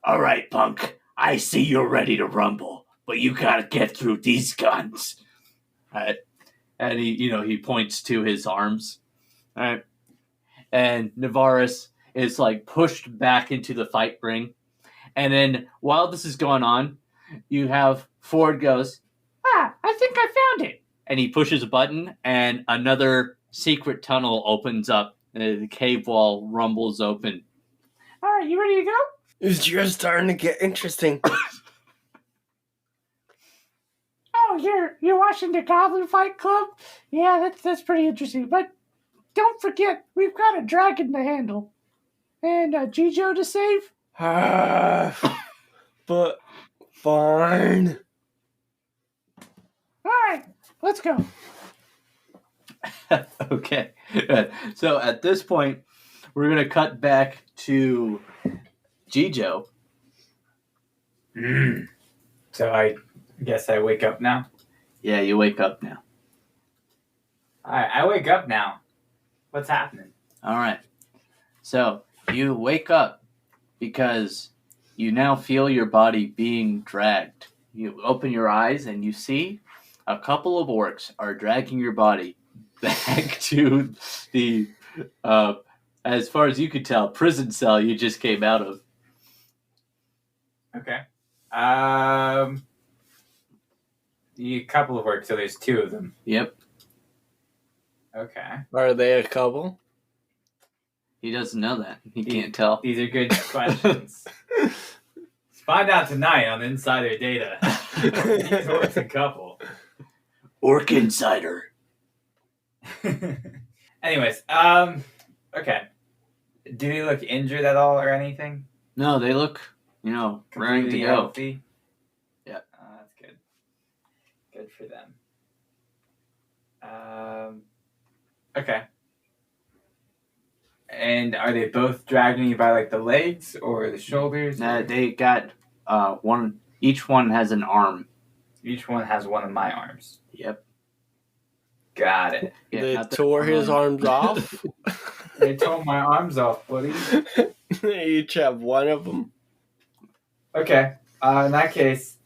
"All right, punk, I see you're ready to rumble, but you gotta get through these guns." All right. And he points to his arms. All right. And Navarus is like pushed back into the fight ring. And then while this is going on, you have Ford goes, "Ah, I think I found it." And he pushes a button, and another secret tunnel opens up. And the cave wall rumbles open. "All right, you ready to go?" It's just starting to get interesting. "Oh, you're watching the Goblin Fight Club? Yeah, that's pretty interesting. But don't forget, we've got a dragon to handle. And Gijo to save." But fine. "All right, let's go." Okay. So at this point, we're gonna cut back to Gijo. So I guess I wake up now. Yeah, you wake up now. Alright, I wake up now. What's happening? All right. So you wake up because you now feel your body being dragged. You open your eyes and you see a couple of orcs are dragging your body back to the, as far as you could tell, prison cell you just came out of. Okay. A couple of orcs, so there's two of them. Yep. Okay. Are they a couple? He doesn't know that. He can't tell. These are good questions. Let's find out tonight on Insider Data. These orcs a couple. Orc Insider. Anyways, okay. Do they look injured at all or anything? No, they look, raring to Completely go. healthy? Yeah. That's good. Good for them. Okay. And are they both dragging you by like the legs or the shoulders? They got one. Each one has an arm. Each one has one of my arms. Yep. Got it. Yeah, They not that tore one his arm. arms off. They tore my arms off, buddy. They each have one of them. Okay. In that case,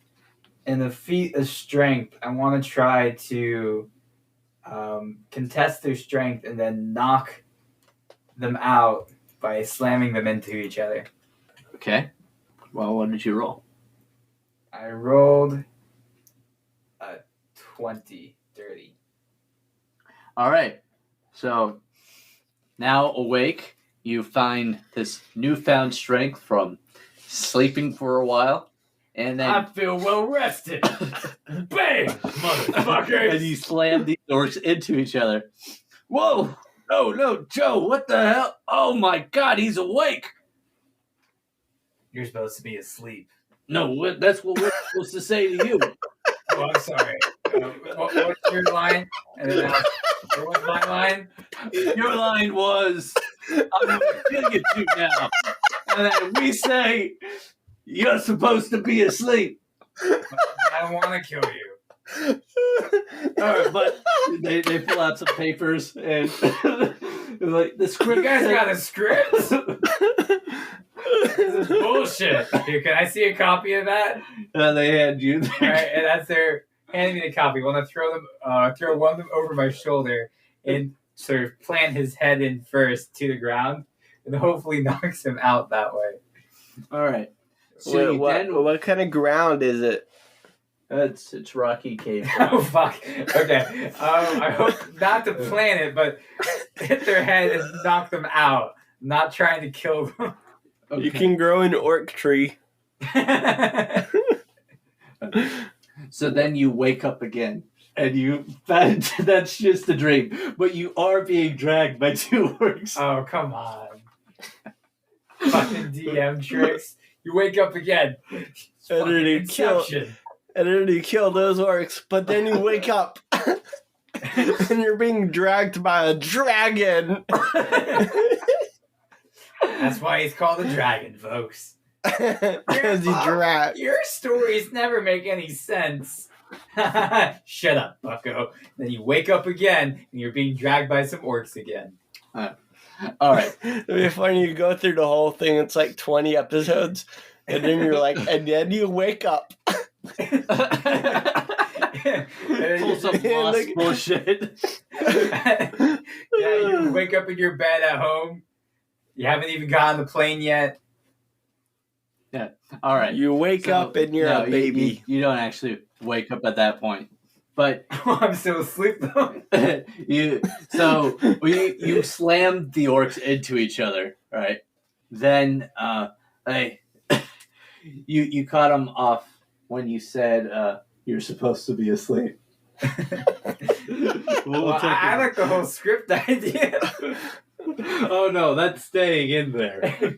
in the feat of strength, I want to try to contest their strength and then knock them out by slamming them into each other. Okay. Well, what did you roll? I rolled a 20 dirty. All right. So now awake, you find this newfound strength from sleeping for a while, and then I feel well rested. Bang, motherfuckers! and you slam these orcs into each other. Whoa! No, Joe! What the hell? Oh my God! He's awake. You're supposed to be asleep. No, that's what we're supposed to say to you. Oh, I'm sorry. What's your line? And then what was my line? Your line was, "I'm going to kill you two now," and then we say, "You're supposed to be asleep." I don't want to kill you. All right, but they pull out some papers and like the script. You guys got a script? This is bullshit. Here, can I see a copy of that? And they hand you. Right, and as they're handing me the copy, I want to throw one of them over my shoulder and sort of plant his head in first to the ground, and hopefully knocks him out that way. All right. So what kind of ground is it? It's rocky cave. Oh fuck. Okay. I hope not to plant it, but hit their head and knock them out. I'm not trying to kill them. Okay. You can grow an orc tree. So then you wake up again, and that's just a dream. But you are being dragged by two orcs. Oh, come on. Fucking DM tricks. You wake up again. It's And fucking then you Inception. And then you kill those orcs, but then you wake up and you're being dragged by a dragon. That's why he's called a dragon, folks. Because he dragged. Your stories never make any sense. Shut up, bucko. Then you wake up again and you're being dragged by some orcs again. All right. It'd be funny, you go through the whole thing, it's like 20 episodes, and then you're like, and then you wake up. Pull some lost bullshit. Yeah, you wake up in your bed at home. You haven't even gotten on the plane yet. Yeah. All right. You wake up and you're a baby. You don't actually wake up at that point, but I'm still asleep though. you slammed the orcs into each other, right? Then you caught them off when you said you're supposed to be asleep. Well, I like the whole script idea. Oh no, that's staying in there.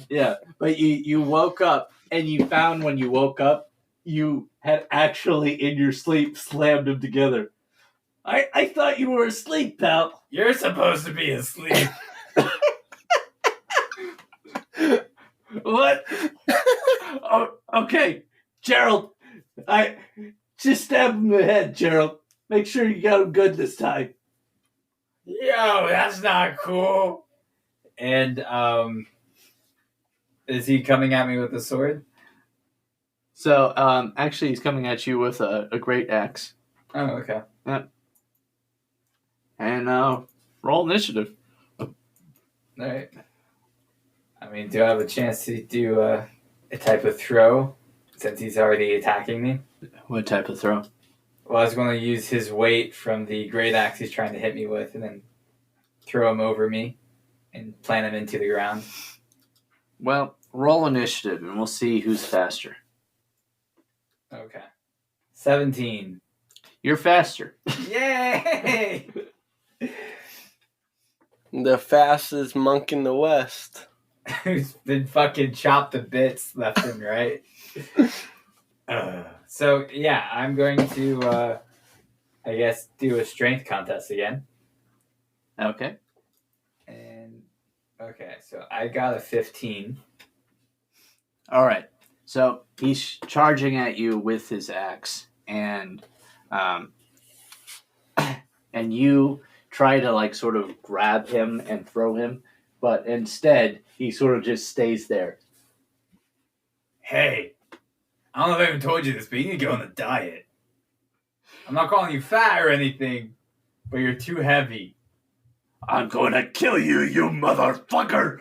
Yeah, but you woke up and you found when you woke up you had actually in your sleep slammed them together. I thought you were asleep, pal. You're supposed to be asleep. What? Oh, okay, Gerald. I just stab him in the head, Gerald. Make sure you got him good this time. Yo, that's not cool. And is he coming at me with a sword? So, actually, he's coming at you with a great axe. Oh, okay. And roll initiative. All right. I mean, do I have a chance to do a type of throw since he's already attacking me? What type of throw? Well, I was going to use his weight from the great axe he's trying to hit me with and then throw him over me and plant him into the ground. Well, roll initiative, and we'll see who's faster. Okay. 17. You're faster. Yay! The fastest monk in the West. Who's been fucking chopped to bits left and right. So, yeah, I'm going to, I guess, do a strength contest again. Okay. And, okay, so I got a 15. All right. So he's charging at you with his axe, and you try to like sort of grab him and throw him, but instead he sort of just stays there. Hey, I don't know if I even told you this, but you need to go on a diet. I'm not calling you fat or anything, but you're too heavy. I'm going to kill you, you motherfucker!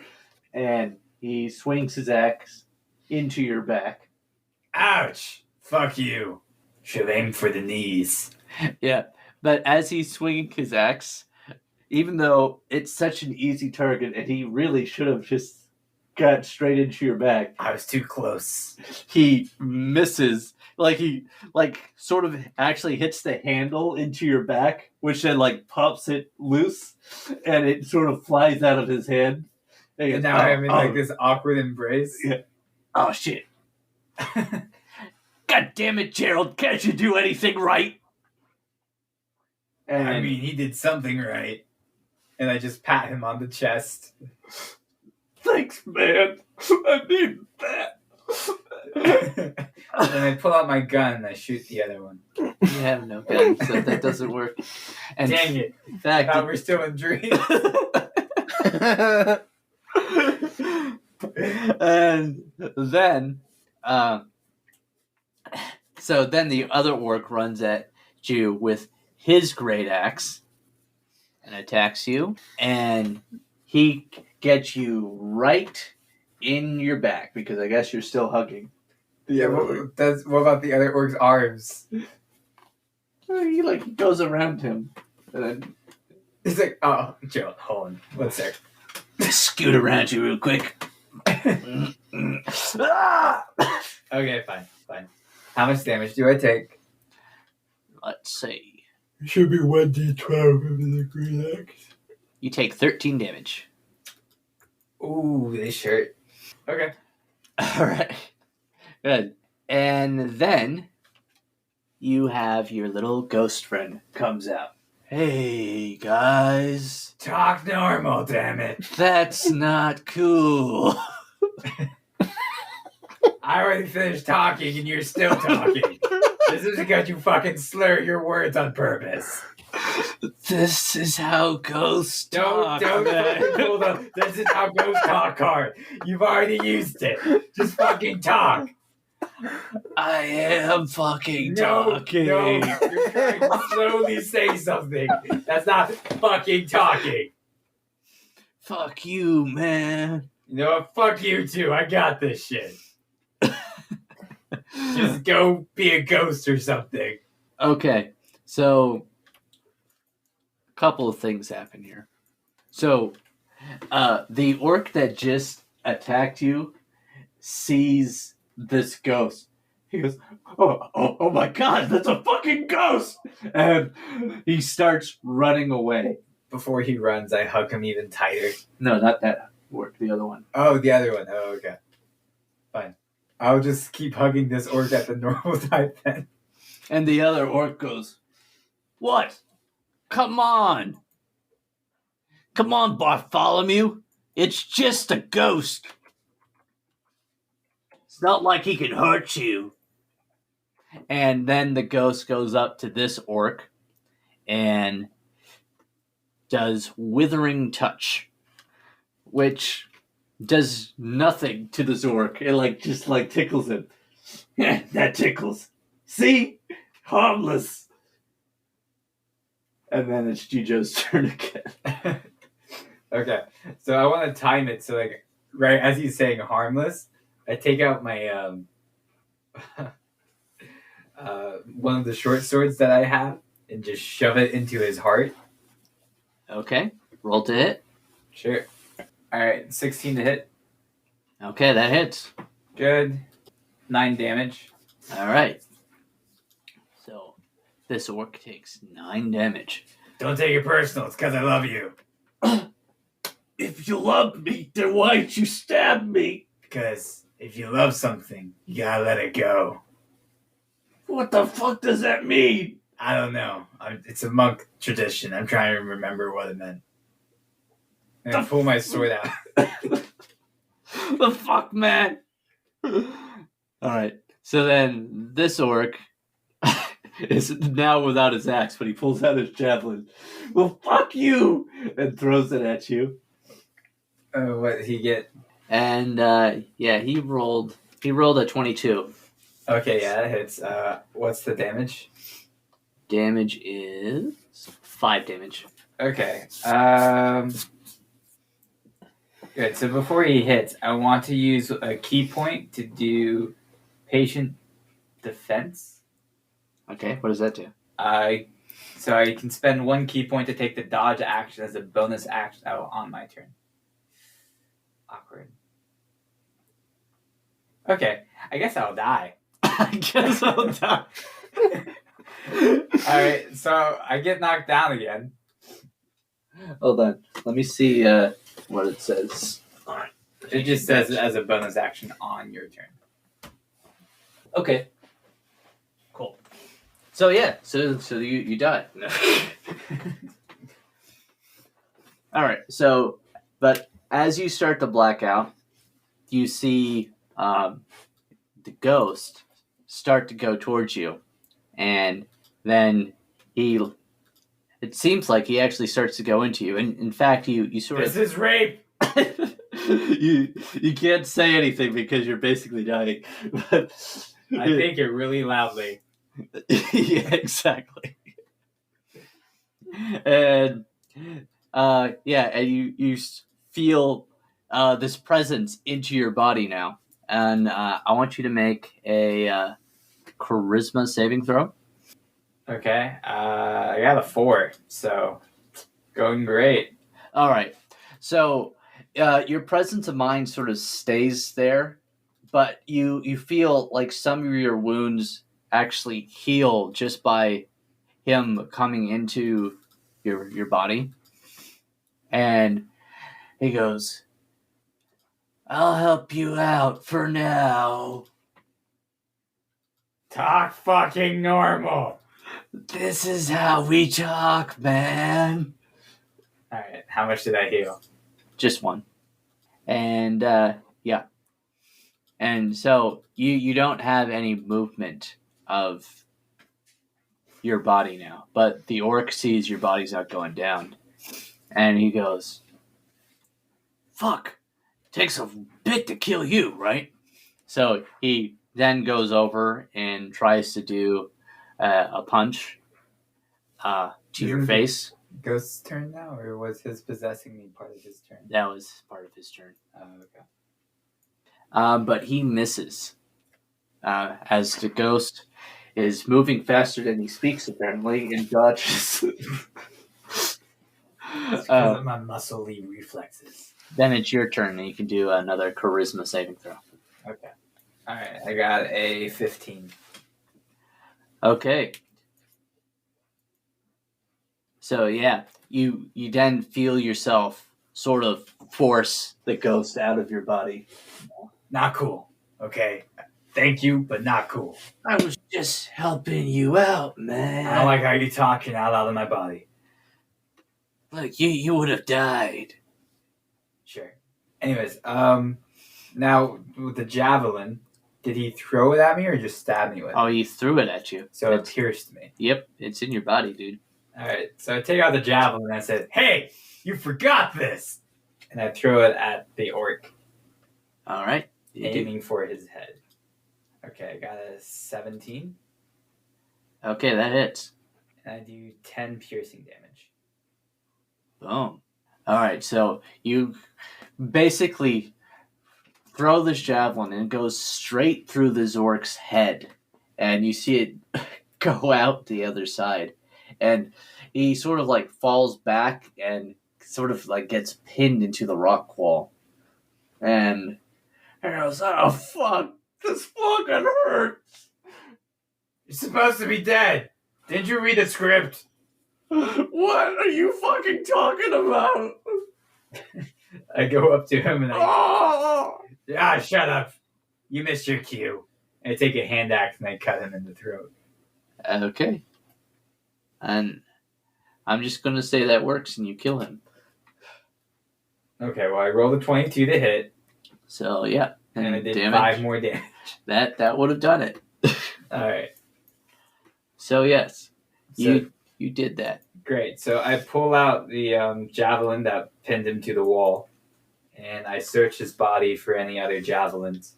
And he swings his axe into your back. Ouch! Fuck you. Should have aimed for the knees. Yeah, but as he's swinging his axe, even though it's such an easy target and he really should have just got straight into your back, I was too close. he misses. Like he sort of actually hits the handle into your back, which then like pops it loose, and it sort of flies out of his hand. And now I'm in like this awkward embrace. Yeah. Oh shit. God damn it, Gerald, can't you do anything right? And I mean, he did something right. And I just pat him on the chest. thanks, man. I need that. And I pull out my gun and I shoot the other one. You have no gun, so that doesn't work. And dang it. in fact, Now we're still in dreams. and then, so then the other orc runs at you with his great axe and attacks you, and he gets you right in your back because I guess you're still hugging. Yeah, what about the other orc's arms? He like goes around him, and then He's like, oh, Joe, hold on. 1 sec. scoot around you real quick. Ah! Okay, fine. How much damage do I take? Let's see. It should be 1d12 of the green axe. You take 13 damage. Ooh, they shirt. Okay. All right. Good. And then you have your little ghost friend comes out. Hey, guys. Talk normal, damn it. That's not cool. I already finished talking and you're still talking. This is because you fucking slur your words on purpose. This is how ghosts talk. Don't man. fucking hold on. This is how ghosts talk card. You've already used it. Just fucking talk. I am fucking No, talking. you're trying to slowly say something. That's not fucking talking. Fuck you, man. You know what? Fuck you too. I got this shit. Just go be a ghost or something. Okay, so a couple of things happen here. So, the orc that just attacked you sees this ghost. He goes, oh my god, that's a fucking ghost! And he starts running away. Before he runs, I hug him even tighter. No, not that orc, the other one. Oh, the other one. Oh, okay. Fine. I'll just keep hugging this orc at the normal type then. And the other orc goes, what? Come on! Come on, Bartholomew! It's just a ghost! It's not like he can hurt you. And then the ghost goes up to this orc and does Withering Touch, which does nothing to this orc. It just tickles him. That tickles. See? Harmless. And then it's Gijo's turn again. Okay, so I want to time it so right as he's saying harmless, I take out my one of the short swords that I have and just shove it into his heart. Okay, roll to hit. Sure. All right, 16 to hit. Okay, that hits. Good. 9 damage. All right. So this orc takes 9 damage. Don't take it personal. It's because I love you. If you love me, then why'd you stab me? Because if you love something, you gotta let it go. What the fuck does that mean? I don't know. It's a monk tradition. I'm trying to remember what it meant. And I pull my sword out. The fuck, man? Alright, so then this orc is now without his axe, but he pulls out his javelin. Well, fuck you! And throws it at you. What did he get? And, he rolled a 22. Okay, yeah, that hits. What's the damage? Damage is 5 damage. Okay. Good. So before he hits, I want to use a key point to do patient defense. Okay, what does that do? So I can spend 1 key point to take the dodge action as a bonus action on my turn. Awkward. Okay, I guess I'll die. I guess I'll die. Alright, so I get knocked down again. Hold on. Let me see what it says. It just says as a bonus action on your turn. Okay. Cool. So yeah, so you die. Alright, so but as you start to black out, you see the ghost start to go towards you. And then it seems like he actually starts to go into you. And in fact, you sort This is rape! you can't say anything because you're basically dying. But I think it really loudly. yeah, exactly. And and you feel this presence into your body now. And I want you to make a charisma saving throw. Okay, I got a 4, so going great. All right. So your presence of mind sort of stays there, but you feel like some of your wounds actually heal just by him coming into your body. And he goes, I'll help you out for now. Talk fucking normal. This is how we talk, man. Alright, how much did I heal? Just 1. And and so you don't have any movement of your body now, but the orc sees your body's not going down, and he goes, fuck, takes a bit to kill you, right? So he then goes over and tries to do a punch to your face. Ghost's turn now, or was his possessing me part of his turn? That was part of his turn. Okay. But he misses. As the ghost is moving faster than he speaks, apparently, and dodges. It's because of my muscly reflexes. Then it's your turn, and you can do another charisma saving throw. Okay. Alright, I got a 15. Okay. So yeah, you then feel yourself sort of force the ghost out of your body. Not cool. Okay. Thank you, but not cool. I was just helping you out, man. I don't like how you're talking out loud of my body. Look, you would have died. Sure. Anyways, now with the javelin, did he throw it at me or just stab me with it? Oh, he threw it at you. So it pierced me. Yep, it's in your body, dude. All right. So I take out the javelin and I said, "Hey, you forgot this!" And I throw it at the orc, All right. aiming for his head. Okay, I got a 17, Okay, that hits. and I do 10 piercing damage. Boom. All right, so you basically throw this javelin and it goes straight through the Zork's head, and you see it go out the other side, and he sort of like falls back and sort of like gets pinned into the rock wall, and he goes, "Oh fuck, this fucking hurts." You're supposed to be dead. Didn't you read the script? What are you fucking talking about? I go up to him and Oh! shut up. You missed your cue. And I take a hand axe and I cut him in the throat. Okay. And I'm just going to say that works and you kill him. Okay, well, I rolled a 22 to hit. So, yeah. And I did damage. 5 more damage. That would have done it. Alright. So, yes. So, You did that. great. So I pull out the javelin that pinned him to the wall. And I search his body for any other javelins.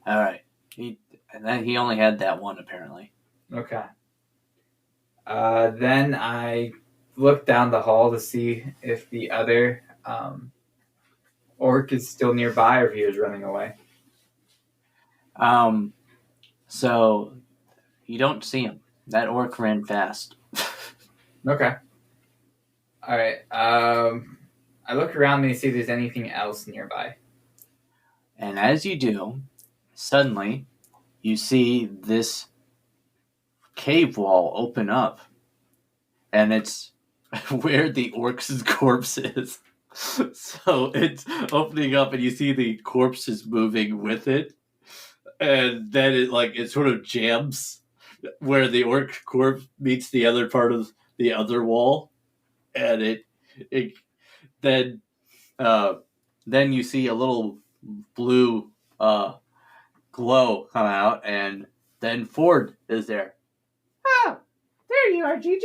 All right. And then he only had that one, apparently. Okay. Then I look down the hall to see if the other orc is still nearby or if he was running away. So, you don't see him. That orc ran fast. Okay. All right. I look around me to see if there's anything else nearby. And as you do, suddenly you see this cave wall open up. And it's where the orc's corpse is. So it's opening up and you see the corpse is moving with it. And then it sort of jams where the orc corpse meets the other part of the other wall. And then you see a little blue glow come out, and then Ford is there. Oh, there you are, Gijo.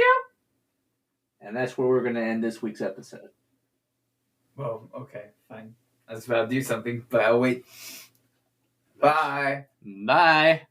And that's where we're going to end this week's episode. Well, okay, fine. I was about to do something, but I'll wait. Bye. Bye.